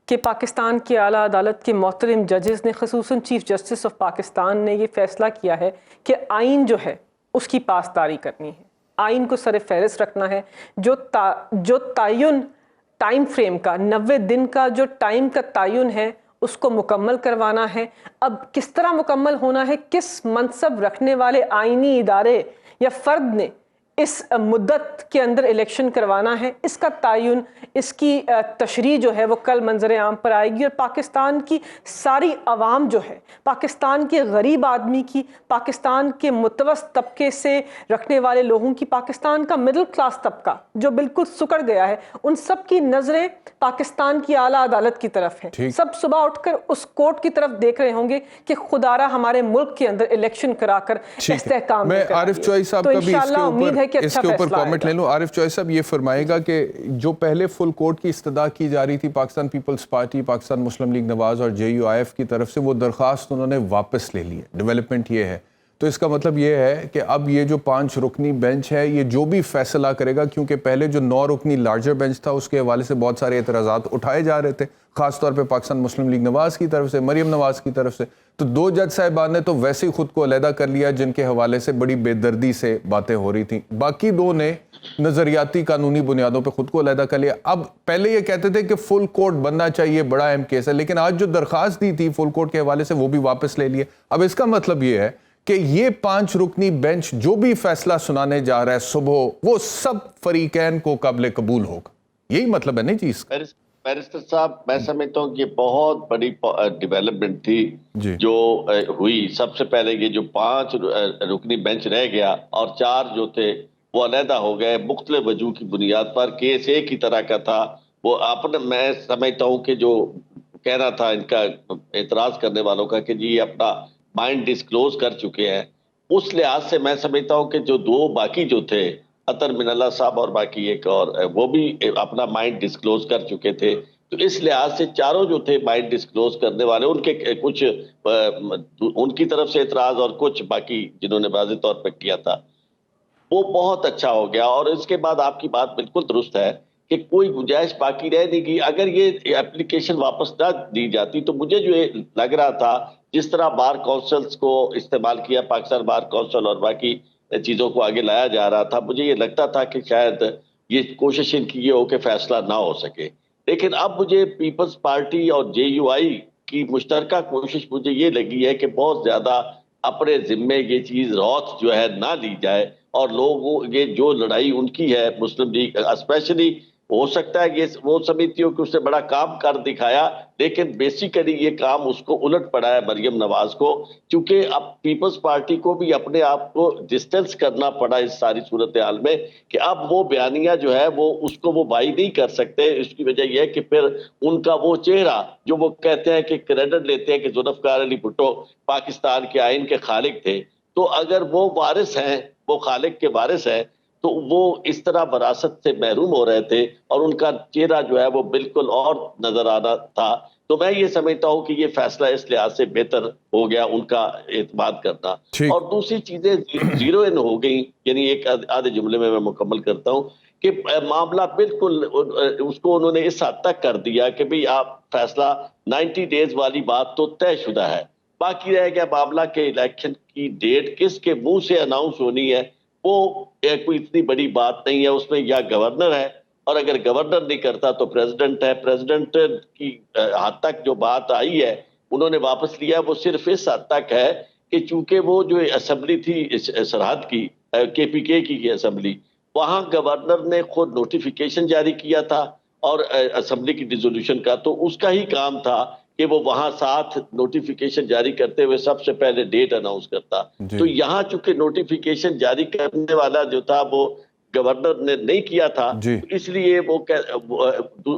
कि पाकिस्तान की आला अदालत के मोहतरम जजेस ने, ख़ुसूसन चीफ जस्टिस ऑफ पाकिस्तान ने ये फ़ैसला किया है कि आइन जो है उसकी पासदारी करनी है, आइन को सर फहरिस्त रखना है। जो तयन टाइम फ्रेम का 90 दिन का जो टाइम का तयन है उसको मुकम्मल करवाना है। अब किस तरह मुकम्मल होना है, किस मनसब रखने वाले आइनी इदारे या फ़र्द ने इस मुद्दत के अंदर इलेक्शन करवाना है, इसका तयन, इसकी तशरीह जो है वो कल मंजर आम पर आएगी। और पाकिस्तान की सारी आवाम जो है, पाकिस्तान के गरीब आदमी की, पाकिस्तान के मुतवस्सित तबके से रखने वाले लोगों की, पाकिस्तान का मिडिल क्लास तबका जो बिल्कुल सुकड़ गया है, उन सब की नज़रें पाकिस्तान की आला अदालत की तरफ है। सब सुबह उठकर उस कोर्ट की तरफ देख रहे होंगे कि खुदारा हमारे मुल्क के अंदर इलेक्शन कराकर इस्तेहकाम। मैं आरिफ चौधरी साहब का भी इसके ऊपर कमेंट ले लूं। आरिफ चौधरी साहब ये फरमाएगा कि जो पहले फुल कोर्ट की इस्तदा की जा रही थी पाकिस्तान पीपल्स पार्टी, पाकिस्तान मुस्लिम लीग नवाज और JUIF की तरफ से, वो दरख्वास्त उन्होंने वापस ले ली है। डेवलपमेंट ये है, तो इसका मतलब ये है कि अब ये जो 5 रुकनी बेंच है ये जो भी फैसला करेगा, क्योंकि पहले जो 9 रुकनी लार्जर बेंच था उसके हवाले से बहुत सारे एतराज़ात उठाए जा रहे थे, खासतौर पे पाकिस्तान मुस्लिम लीग नवाज की तरफ से, मरियम नवाज की तरफ से। तो 2 जज साहिबान ने तो वैसे ही खुद को अलहदा कर लिया जिनके हवाले से बड़ी बेदर्दी से बातें हो रही थी। बाकी 2 ने नजरियाती कानूनी बुनियादों पर खुद को अलहदा कर लिया। अब पहले ये कहते थे कि फुल कोर्ट बनना चाहिए, बड़ा अहम केस है, लेकिन आज जो दरख्वास्त दी थी फुल कोर्ट के हवाले से वो भी वापस ले लिए। अब इसका मतलब ये है कि ये 5 रुकनी बेंच जो भी फैसला सुनाने जा रहा है सुबह, वो सब फरीकैन को काबिल कबूल होगा। यही मतलब है नहीं जी इसका? बैरिस्टर साहब, मैं समझता हूँ कि बहुत बड़ी डेवलपमेंट थी जो हुई। सबसे पहले ये जो 5 रुकनी बेंच रह गया और 4 जो थे वो अलहदा हो गए मुख्तलिफ वजूह की बुनियाद पर। केस एक ही तरह का था। वो अपने, मैं समझता हूँ कि जो कहना था इनका एतराज करने वालों का कि जी अपना माइंड डिस्क्लोज कर चुके हैं, उस लिहाज से मैं समझता हूँ कि जो 2 बाकी जो थे, अतर मिनल्ला साहब और बाकी एक और, वो भी अपना माइंड डिस्क्लोज कर चुके थे। तो इस लिहाज से चारों जो थे माइंड डिस्क्लोज करने वाले, उनके कुछ उनकी तरफ से एतराज और कुछ बाकी जिन्होंने वाज़ेह तौर पर किया था, वो बहुत अच्छा हो गया। और इसके बाद आपकी बात बिल्कुल दुरुस्त है कि कोई गुंजाइश बाकी रह नहीं गई। अगर ये एप्लीकेशन वापस ना दी जाती तो मुझे जो लग रहा था, जिस तरह बार काउंसिल्स को इस्तेमाल किया, पाकिस्तान बार काउंसिल और बाकी चीज़ों को आगे लाया जा रहा था, मुझे ये लगता था कि शायद ये कोशिश इनकी ये हो कि फैसला ना हो सके। लेकिन अब मुझे पीपल्स पार्टी और JUI की मुश्तरका कोशिश मुझे ये लगी है कि बहुत ज़्यादा अपने जिम्मे ये चीज़ रौत जो है ना ली जाए, और लोगों ये जो लड़ाई उनकी है मुस्लिम लीग स्पेशली, हो सकता है ये वो समितियों की उससे बड़ा काम कर दिखाया, लेकिन बेसिकली ये काम उसको उलट पड़ा है मरियम नवाज को, क्योंकि अब पीपल्स पार्टी को भी अपने आप को डिस्टेंस करना पड़ा इस सारी सूरत हाल में कि अब वो बयानिया जो है वो उसको वो बाई नहीं कर सकते। इसकी वजह यह है कि फिर उनका वो चेहरा जो वो कहते हैं कि क्रेडिट लेते हैं कि जुल्फ़िकार अली भुट्टो पाकिस्तान के आइन के खालिक थे, तो अगर वो वारिस हैं, वो खालिक के वारिस हैं, तो वो इस तरह विरासत से महरूम हो रहे थे और उनका चेहरा जो है वो बिल्कुल और नजर आना था। तो मैं ये समझता हूँ कि ये फैसला इस लिहाज से बेहतर हो गया उनका एतमाद करना। और दूसरी चीजें जीरो इन हो गई, यानी एक आधे जुमले में मैं मुकम्मल करता हूँ कि मामला बिल्कुल उसको उन्होंने इस हद तक कर दिया कि भाई आप फैसला 90 डेज वाली बात तो तयशुदा है, बाकी रह गया मामला के इलेक्शन की डेट किसके मुंह से अनाउंस होनी है। वो कोई इतनी बड़ी बात नहीं है, उसमें या गवर्नर है, और अगर गवर्नर नहीं करता तो प्रेसिडेंट है। प्रेसिडेंट की हद तक जो बात आई है उन्होंने वापस लिया, वो सिर्फ इस हद तक है कि चूंकि वो जो असेंबली थी सरहद की, KPK की असेंबली, वहां गवर्नर ने खुद नोटिफिकेशन जारी किया था और असेंबली की डिसोल्यूशन का, तो उसका ही काम था कि वो वहां साथ नोटिफिकेशन जारी करते हुए सबसे पहले डेट अनाउंस करता। तो यहाँ चूंकि नोटिफिकेशन जारी करने वाला जो था वो गवर्नर ने नहीं किया था, तो इसलिए वो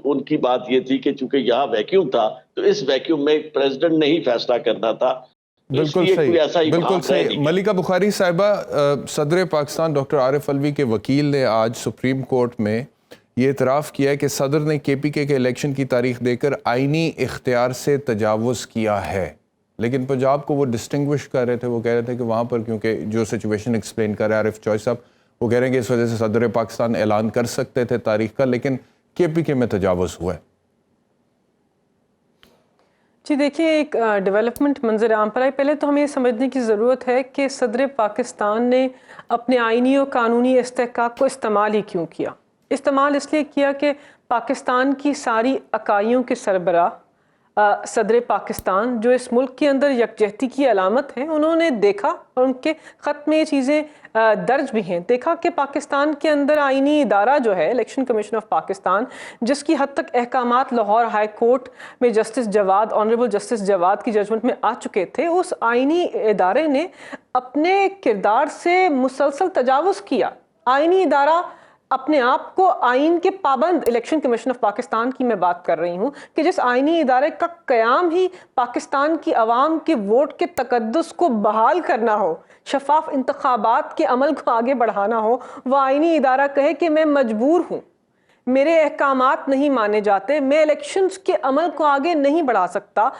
उनकी बात ये थी कि चूंकि यहाँ वैक्यूम था तो इस वैक्यूम में प्रेसिडेंट ने ही फैसला करना था। बिल्कुल सही, बिल्कुल सही। मलिका बुखारी साहिबा, सदर पाकिस्तान डॉक्टर आरिफ अलवी के वकील ने आज सुप्रीम कोर्ट में ये इतराफ़ किया है कि सदर ने KPK के इलेक्शन की तारीख देकर आइनी इख्तियार से तजावुज़ किया है। लेकिन पंजाब को वो डिस्टिंग्विश कर रहे थे, वो कह रहे थे कि वहाँ पर क्योंकि जो सिचुएशन एक्सप्लेन कर रहे हैं आरिफ चौधरी साहब, वो कह रहे हैं कि इस वजह से सदर पाकिस्तान ऐलान कर सकते थे तारीख का, लेकिन KPK में तजावुज़ हुआ है। जी देखिए, एक डेवलपमेंट मंजर आम पर आई। पहले तो हमें ये समझने की ज़रूरत है कि सदर पाकिस्तान ने अपने आइनी और कानूनी इस्तेहकाक को इस्तेमाल ही क्यों किया। इस्तेमाल इसलिए किया कि पाकिस्तान की सारी इकाइयों के सरबराह सदर पाकिस्तान जो इस मुल्क के अंदर यकजहती की अलामत है, उन्होंने देखा और उनके ख़त में ये चीज़ें दर्ज भी हैं। देखा कि पाकिस्तान के अंदर आईनी इदारा जो है इलेक्शन कमीशन ऑफ पाकिस्तान, जिसकी हद तक अहकामात लाहौर हाई कोर्ट में justice Jawad, honourable justice Jawad की जजमेंट में आ चुके थे, उस आईनी इदारे ने अपने किरदार से मुसलसल तजावुज़ किया। आईनी इदारा अपने आप को आइन के पाबंद, इलेक्शन कमीशन ऑफ पाकिस्तान की मैं बात कर रही हूँ, कि जिस आइनी इदारे का क़याम ही पाकिस्तान की आवाम के वोट के तकद्दुस को बहाल करना हो, शफाफ इंतखाबात के अमल को आगे बढ़ाना हो, वह आइनी इदारा कहे कि मैं मजबूर हूँ, मेरे अहकामात नहीं माने जाते, मैं इलेक्शंस के अमल को आगे नहीं बढ़ा सकता।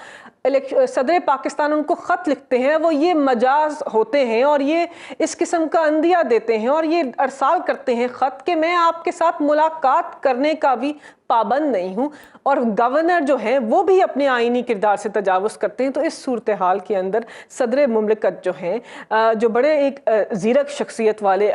सदर पाकिस्तान उनको ख़त लिखते हैं, वो ये मजाज होते हैं और ये इस किस्म का अंदिया देते हैं और ये अरसाल करते हैं ख़त कि मैं आपके साथ मुलाकात करने का भी पाबंद नहीं हूँ, और गवर्नर जो हैं वो भी अपने आइनी किरदार से तजावुज़ करते हैं। तो इस सूरत हाल के अंदर सदर मुमलिकत जो हैं, जो बड़े एक ज़ीरक शख्सियत वाले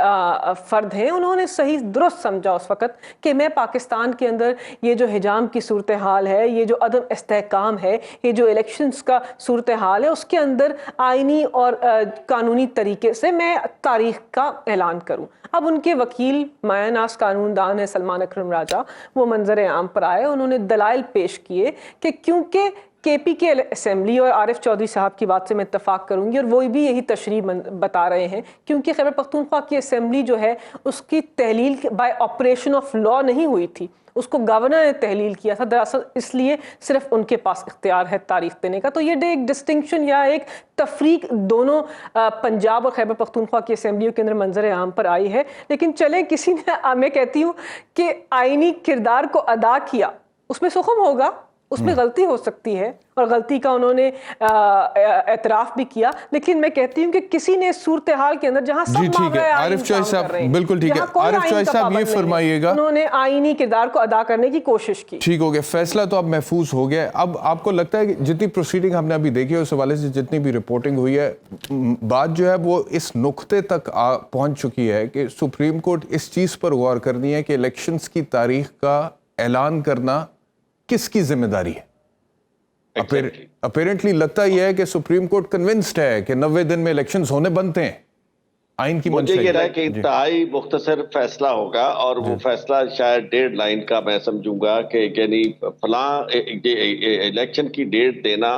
फ़र्द हैं, उन्होंने सही दुरुस्त समझा उस वक़्त कि मैं पाकिस्तान के अंदर ये जो हिजाम की सूरत हाल है, ये जो अदम इस्तेहकाम है, ये जो इलेक्शंस का सूरत हाल है, उसके अंदर आइनी और कानूनी तरीके से मैं तारीख़ का ऐलान करूँ। अब उनके वकील मायानास कानूनदान है सलमान अकरम राजा, वो मंजर आम पर आए, उन्होंने दलाइल पेश किए कि क्योंकि केपी के असेंबली, और आरिफ चौधरी साहब की बात से मैं इत्तफाक करूंगी और वो भी यही तशरीह बता रहे हैं, क्योंकि खैबर पख्तूनख्वा की असेंबली जो है उसकी तहलील बाय ऑपरेशन ऑफ लॉ नहीं हुई थी, उसको गवर्नर ने तहलील किया था, दरअसल इसलिए सिर्फ उनके पास इख्तियार है तारीख देने का। तो ये एक डिस्टिंक्शन या एक तफरीक दोनों पंजाब और खैबर पख्तूनख्वा की असेंबलियों के अंदर मंजर आम पर आई है। लेकिन चले, किसी ने, मैं कहती हूँ कि आइनी किरदार को अदा किया, उसमें सुखम होगा, उसमें गलती हो सकती है और गलती का उन्होंने एतराफ़ भी किया, लेकिन मैं कहती हूँ कि किसी ने सूरत हाल के अंदर जहाँ सब ठीक है आरिफ चौधरी साहब, बिल्कुल ठीक है आरिफ चौधरी साहब, ये फरमाइएगा, उन्होंने आईनी किरदार को अदा करने की कोशिश की। ठीक हो गया, फैसला तो अब महफूज हो गया। अब आपको लगता है कि जितनी प्रोसीडिंग हमने अभी देखी है, उस हवाले से जितनी भी रिपोर्टिंग हुई है, बात जो है वो इस नुक्ते तक पहुंच चुकी है कि सुप्रीम कोर्ट इस चीज़ पर गौर करनी है कि इलेक्शंस की तारीख का ऐलान करना किसकी जिम्मेदारी है। अपेरेंटली लगता यह है कि सुप्रीम कोर्ट कन्विंस्ड है कि 90 दिन में इलेक्शंस होने बनते हैं, आइन की मुझे ये है कि इंतहाई मुख्तसर फैसला होगा और वो फैसला शायद 1.5 लाइन का मैं समझूंगा कि यानी फलां इलेक्शन की डेट देना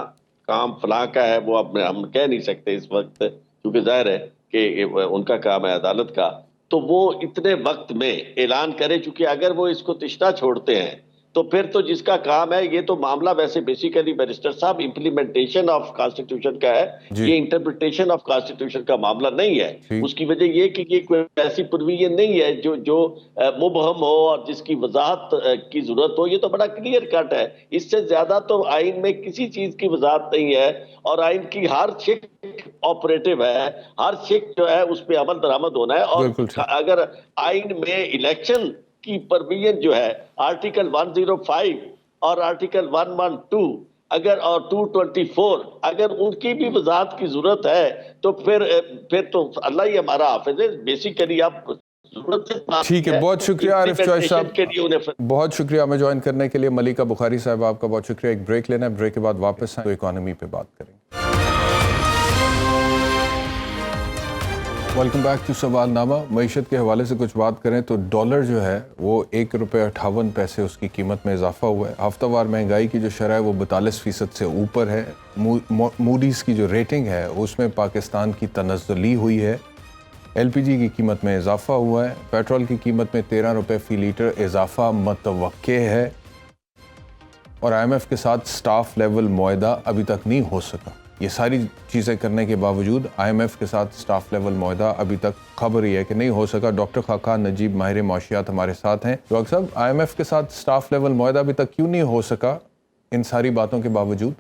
काम फलां का है, वो अब हम कह नहीं सकते इस वक्त, क्योंकि जाहिर है कि उनका काम है अदालत का, तो वो इतने वक्त में ऐलान करे, चूंकि अगर वो इसको तिश्ता छोड़ते हैं तो फिर तो जिसका काम है, ये तो मामला वैसे बेसिकली बैरिस्टर साहब इम्प्लीमेंटेशन ऑफ कॉन्स्टिट्यूशन का है, ये इंटरप्रिटेशन ऑफ कॉन्स्टिट्यूशन का मामला नहीं है। उसकी वजह ये कि ये कोई ऐसी प्रोविजन नहीं है जो मुबहम हो और जिसकी वजाहत की जरूरत हो, ये तो बड़ा क्लियर कट है। इससे ज्यादा तो आइन में किसी चीज की वजाहत नहीं है और आइन की हर शिक ऑपरेटिव है, हर शिक जो है उस पर अमल दरामद होना है। और अगर आइन में इलेक्शन की प्रोविजन जो है आर्टिकल 105 और आर्टिकल 112 अगर और 224 अगर उनकी भी वजाहत की जरूरत है तो फिर तो अल्लाह ही हमारा हाफिज है। बेसिकली आप ठीक है, बहुत शुक्रिया आरिफ चौधरी साहब, बहुत शुक्रिया हमें ज्वाइन करने के लिए। मलिका बुखारी साहब आपका बहुत शुक्रिया। एक ब्रेक लेना है, ब्रेक के बाद वापस आए तो इकोनॉमी पे बात करेंगे। Welcome back to Sawalnama. मईशत के हवाले से कुछ बात करें तो डॉलर जो है वो 1 रुपये 58 पैसे उसकी कीमत में इजाफा हुआ है। हफ्तावार महंगाई की जो शरह है वो 42% से ऊपर है। मूडीज़ की जो रेटिंग है उसमें पाकिस्तान की तनज़्ज़ुली हुई है। LPG की कीमत में इजाफा हुआ है। पेट्रोल की कीमत में 13 रुपये फ़ी लीटर इजाफा मतवक्के है। और IMF के साथ स्टाफ लेवल मुआहदा अभी तक नहीं हो सका। ये सारी चीज़ें करने के बावजूद IMF के साथ स्टाफ लेवल मुआहदा अभी तक खबर ही है कि नहीं हो सका। डॉक्टर खाकान नजीब माहिर माशियात हमारे साथ हैं। डॉक्टर साहब, IMF के साथ स्टाफ लेवल मुआहदा अभी तक क्यों नहीं हो सका इन सारी बातों के बावजूद?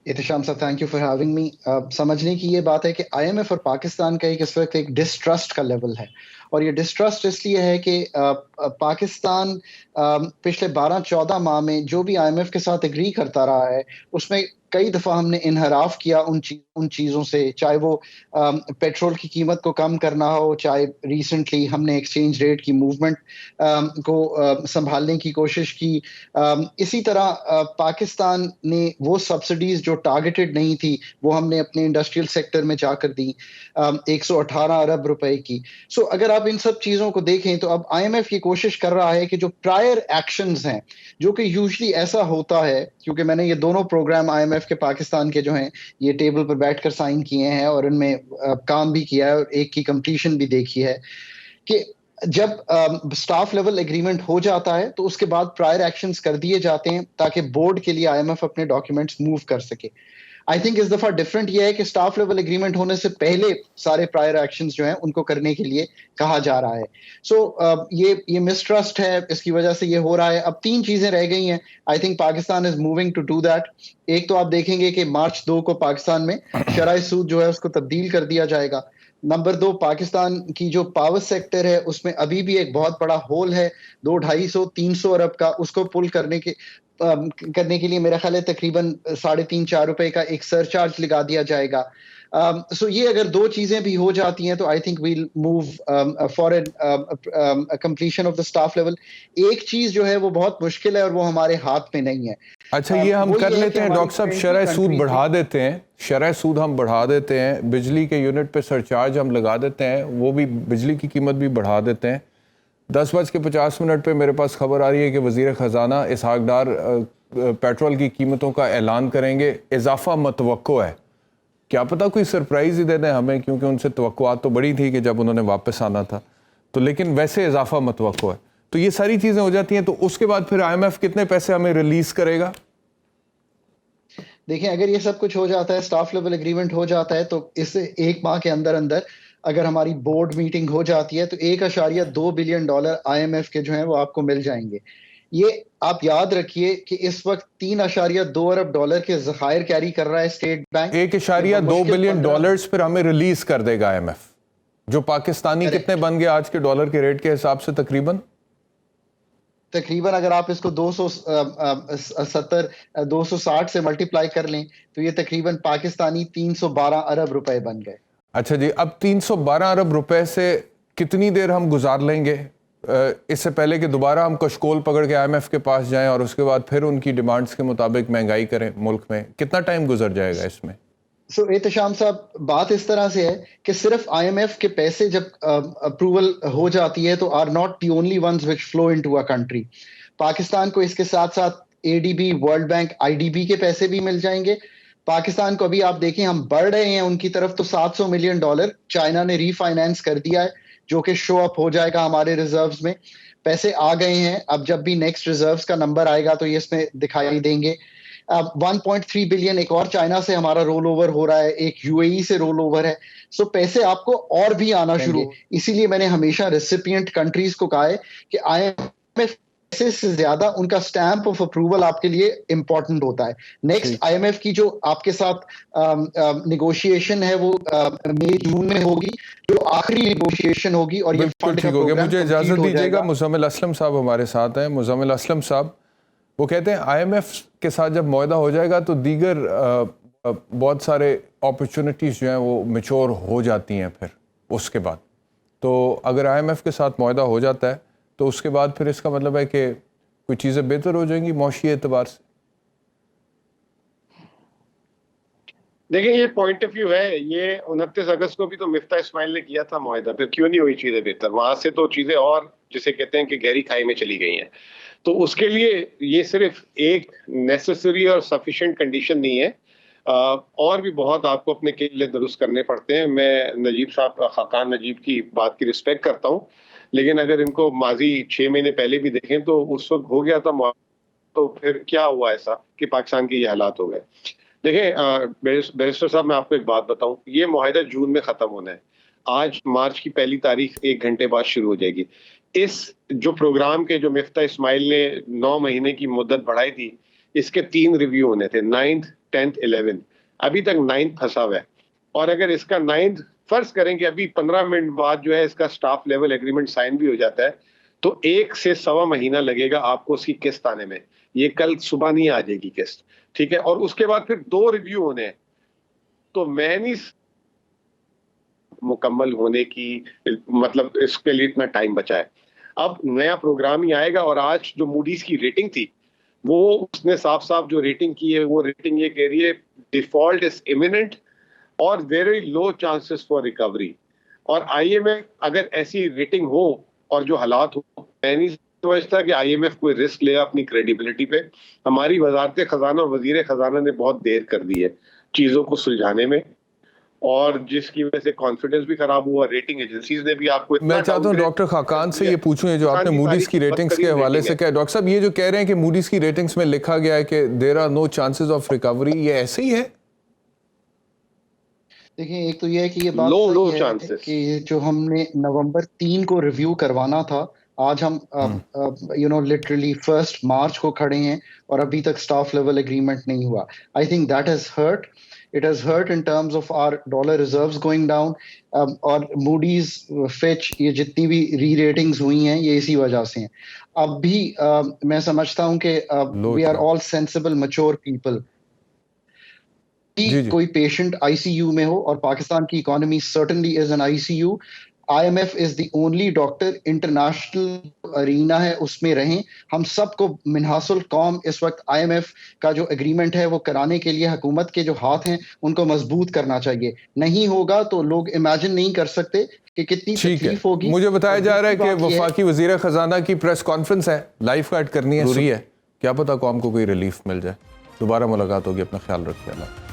एहतशाम साहब, thank you for having me. समझने की ये बात है कि IMF और पाकिस्तान का इस वक्त एक डिस्ट्रस्ट का लेवल है और ये डिस्ट्रस्ट इसलिए है कि पाकिस्तान पिछले 12-14 माह में जो भी IMF के साथ एग्री करता रहा है उसमें कई दफ़ा हमने इनहराफ किया उन चीज़ों से, चाहे वो पेट्रोल की कीमत को कम करना हो, चाहे रिसेंटली हमने एक्सचेंज रेट की मूवमेंट को संभालने की कोशिश की। इसी तरह पाकिस्तान ने वो सब्सिडीज जो टारगेटेड नहीं थी वो हमने अपने इंडस्ट्रियल सेक्टर में जाकर दी 118 अरब रुपए की। सो अगर आप इन सब चीज़ों को देखें तो अब IMF ये कोशिश कर रहा है कि जो प्रायर एक्शंस हैं, जो कि यूजुअली ऐसा होता है, क्योंकि मैंने ये दोनों प्रोग्राम IMF के पाकिस्तान के जो हैं ये टेबल पर बैठकर साइन किए हैं और इनमें काम भी किया है और एक की कंप्लीशन भी देखी है, कि जब स्टाफ लेवल एग्रीमेंट हो जाता है तो उसके बाद प्रायर एक्शंस कर दिए जाते हैं ताकि बोर्ड के लिए IMF अपने डॉक्यूमेंट्स मूव कर सके। आई थिंक इस दफा डिफरेंट ये है कि स्टाफ लेवल एग्रीमेंट होने से पहले सारे प्रायर एक्शंस जो हैं उनको करने के लिए कहा जा रहा है। सो ये मिसट्रस्ट है, इसकी वजह से ये हो रहा है। अब 3 चीजें रह गई हैं। I think Pakistan is moving to do that. एक तो आप देखेंगे कि मार्च 2 को पाकिस्तान में शरह सूद जो है उसको तब्दील कर दिया जाएगा। नंबर 2, पाकिस्तान की जो पावर सेक्टर है उसमें अभी भी एक बहुत बड़ा होल है 200-250-300 अरब का, उसको पुल करने के लिए मेरा ख्याल है तकरीबन 3.5-4 रुपए का एक सरचार्ज लगा दिया जाएगा। सो ये अगर 2 चीजें भी हो जाती हैं तो I think we'll move for completion of the staff level. एक चीज जो है वो बहुत मुश्किल है और वो हमारे हाथ में नहीं है। अच्छा, ये हम कर लेते हैं डॉक्टर साहब, शरह सूद बढ़ा देते हैं, शरह सूद हम बढ़ा देते हैं, बिजली के यूनिट पे सरचार्ज हम लगा देते हैं, वो भी बिजली की कीमत भी बढ़ा देते हैं। 10:50 पे मेरे पास खबर आ रही है कि वज़ीर ख़जाना इसहाक डार पेट्रोल की कीमतों का ऐलान करेंगे। इजाफा मतवक्को है, क्या पता कोई सरप्राइज़ ही दे दें हमें, क्योंकि उनसे तवक्कुआत तो बड़ी थी कि जब उन्होंने वापस आना था, तो लेकिन वैसे इजाफा मतवक्को है। तो ये सारी चीज़ें हो जाती हैं, तो उसके बाद फिर IMF कितने पैसे हमें रिलीज़ करेगा? देखिए, अगर ये सब कुछ हो जाता है, स्टाफ लेवल एग्रीमेंट हो जाता है, तो इससे 1 माह के अंदर अंदर अगर हमारी बोर्ड मीटिंग हो जाती है तो $1.2 बिलियन IMF के जो हैं वो आपको मिल जाएंगे। ये आप याद रखिए कि इस वक्त $3.2 अरब के ज़खायर कैरी कर रहा है स्टेट बैंक। $1.2 बिलियन फिर हमें रिलीज कर देगा IMF, जो पाकिस्तानी कितने बन गए आज के डॉलर के रेट के हिसाब से? तकरीबन अगर आप इसको 260 से मल्टीप्लाई कर लें तो ये तकरीबन पाकिस्तानी 312 अरब रुपए बन गए। अच्छा जी, अब 312 अरब रुपए से कितनी देर हम गुजार लेंगे इससे पहले कि दोबारा हम कशकोल पकड़ के IMF के पास जाएं और उसके बाद फिर उनकी डिमांड्स के मुताबिक महंगाई करें मुल्क में? कितना टाइम गुजर जाएगा इसमें? सो एहतशाम साहब, बात इस तरह से है कि सिर्फ IMF के पैसे जब अप्रूवल हो जाती है तो are not the only ones which flow into a country. Pakistan को इसके साथ साथ ADB, वर्ल्ड बैंक, IDB के पैसे भी मिल जाएंगे। पाकिस्तान को अभी आप देखें हम बढ़ रहे हैं उनकी तरफ, तो $700 मिलियन चाइना ने रीफाइनेंस कर दिया है, जो कि शो अप हो जाएगा हमारे रिजर्व्स में। पैसे आ गए हैं, अब जब भी नेक्स्ट रिजर्व्स का नंबर आएगा तो ये इसमें दिखाई देंगे। 1.3 बिलियन एक और चाइना से हमारा रोल ओवर हो रहा है, एक UAE से रोल ओवर है। सो पैसे आपको और भी आना शुरू। इसीलिए मैंने हमेशा रेसिपिएंट कंट्रीज को कहा है कि IMF से ज्यादा उनका स्टैंप ऑफ अप्रूवल आपके लिए इंपॉर्टेंट होता है। नेक्स्ट IMF की जो आपके साथ निगोशिएशन है वो मई जून में होगी, जो आखिरी निगोशिएशन होगी, और ये फंड का प्रोग्राम। मुझे इजाजत दीजिएगा, मुज़म्मिल असलम साहब हमारे साथ हैं। मुज़म्मिल असलम साहब वो कहते हैं IMF के साथ जब मुआहदा हो जाएगा तो दीगर बहुत सारे अपॉर्चुनिटीज़ जो हैं वो मैच्योर हो जाती हैं फिर उसके बाद। तो अगर IMF के साथ मुआहदा हो जाता है तो उसके बाद फिर इसका मतलब है कि कुछ चीज़ें बेहतर हो जाएंगी मौशी एतबार से। देखिए, ये पॉइंट ऑफ व्यू है। ये 29 अगस्त को भी तो मिफ्ता इस्माइल ने किया था मुआहदा, फिर क्यों नहीं हुई चीजें बेहतर? वहां से तो चीजें और जिसे कहते हैं कि गहरी खाई में चली गई हैं। तो उसके लिए ये सिर्फ एक नेसेसरी और सफिशिएंट कंडीशन नहीं है, और भी बहुत आपको अपने किले दुरुस्त करने पड़ते हैं। मैं नजीब साहब, खाकान नजीब की बात की रिस्पेक्ट करता हूँ, लेकिन अगर इनको माजी 6 महीने पहले भी देखें तो उस वक्त हो गया था, तो फिर क्या हुआ ऐसा कि पाकिस्तान के ये हालात हो गए? देखें बैरिस्टर साहब, मैं आपको एक बात बताऊं, ये मुआहदा जून में खत्म होना है। आज मार्च की 1 तारीख 1 घंटे बाद शुरू हो जाएगी। इस जो प्रोग्राम के जो मिफ्ता इस्माइल ने 9 महीने की मुद्दत बढ़ाई थी, इसके 3 रिव्यू होने थे, 9th, 10th, 11th। अभी तक 9th फंसा हुआ है, और अगर इसका 9th फर्ज करें कि अभी 15 मिनट बाद जो है इसका स्टाफ लेवल एग्रीमेंट साइन भी हो जाता है, तो 1 से सवा महीना लगेगा आपको उसकी किस्त आने में। ये कल सुबह नहीं आ जाएगी किस्त, ठीक है। और उसके बाद फिर 2 रिव्यू होने हैं, तो मैं नहीं मुकम्मल होने की, मतलब इसके लिए इतना टाइम बचा है। अब नया प्रोग्राम ही आएगा। और आज जो मूडीज की रेटिंग थी, वो उसने साफ साफ जो रेटिंग की है, वो रेटिंग ये कह रही है डिफॉल्ट इज इमिनेंट और very low chances for recovery. और आईएमएफ अगर ऐसी रेटिंग हो और जो हालात हो, मैं नहीं समझता कि आईएमएफ कोई रिस्क ले अपनी क्रेडिबिलिटी पे। हमारी वजारत खजाना और वजीर खजाना ने बहुत देर कर दी है चीजों को सुलझाने में, और जिसकी वजह से कॉन्फिडेंस भी खराब हुआ। रेटिंग एजेंसीज ने भी आपको मैं चाहता हूं डॉक्टर खाकान से ये पूछूं, ये जो आपने मूडीज की रेटिंग्स के हवाले से कहा, डॉक्टर साहब ये जो कह रहे हैं कि मूडीज की रेटिंग्स में लिखा गया है कि there are no chances of recovery, ये ऐसे ही है? देखिए, एक तो ये है कि ये बात लो सही है चांसेस कि जो हमने नवंबर 3 को रिव्यू करवाना था, आज हम लिटरली 1 मार्च को खड़े हैं और अभी तक स्टाफ लेवल एग्रीमेंट नहीं हुआ। I think that has hurt. It has hurt in terms of our dollar reserves going down. और मूडीज, फिच, ये जितनी भी री रेटिंग्स हुई हैं ये इसी वजह से हैं। अब भी मैं समझता हूं कि we are all sensible mature people. जी। कोई पेशेंट आईसीयू में हो, और पाकिस्तान की economy certainly is an ICU, IMF is the only doctor, international arena है उसमें रहें। हम सबको मिनहासुल कौम इस वक्त आईएमएफ का जो एग्रीमेंट है वो कराने के लिए हुकूमत के जो हाथ हैं उनको मजबूत करना चाहिए। नहीं होगा तो लोग इमेजिन नहीं कर सकते कि कितनी तकलीफ होगी। मुझे बताया जा रहा है कि वफाकी वजीर खजाना की प्रेस कॉन्फ्रेंस है, लाइफ गाइड करनी है, जरूरी है, क्या पता कौम को कोई रिलीफ मिल जाए। दोबारा मुलाकात होगी, अपना ख्याल रखिए। अल्लाह।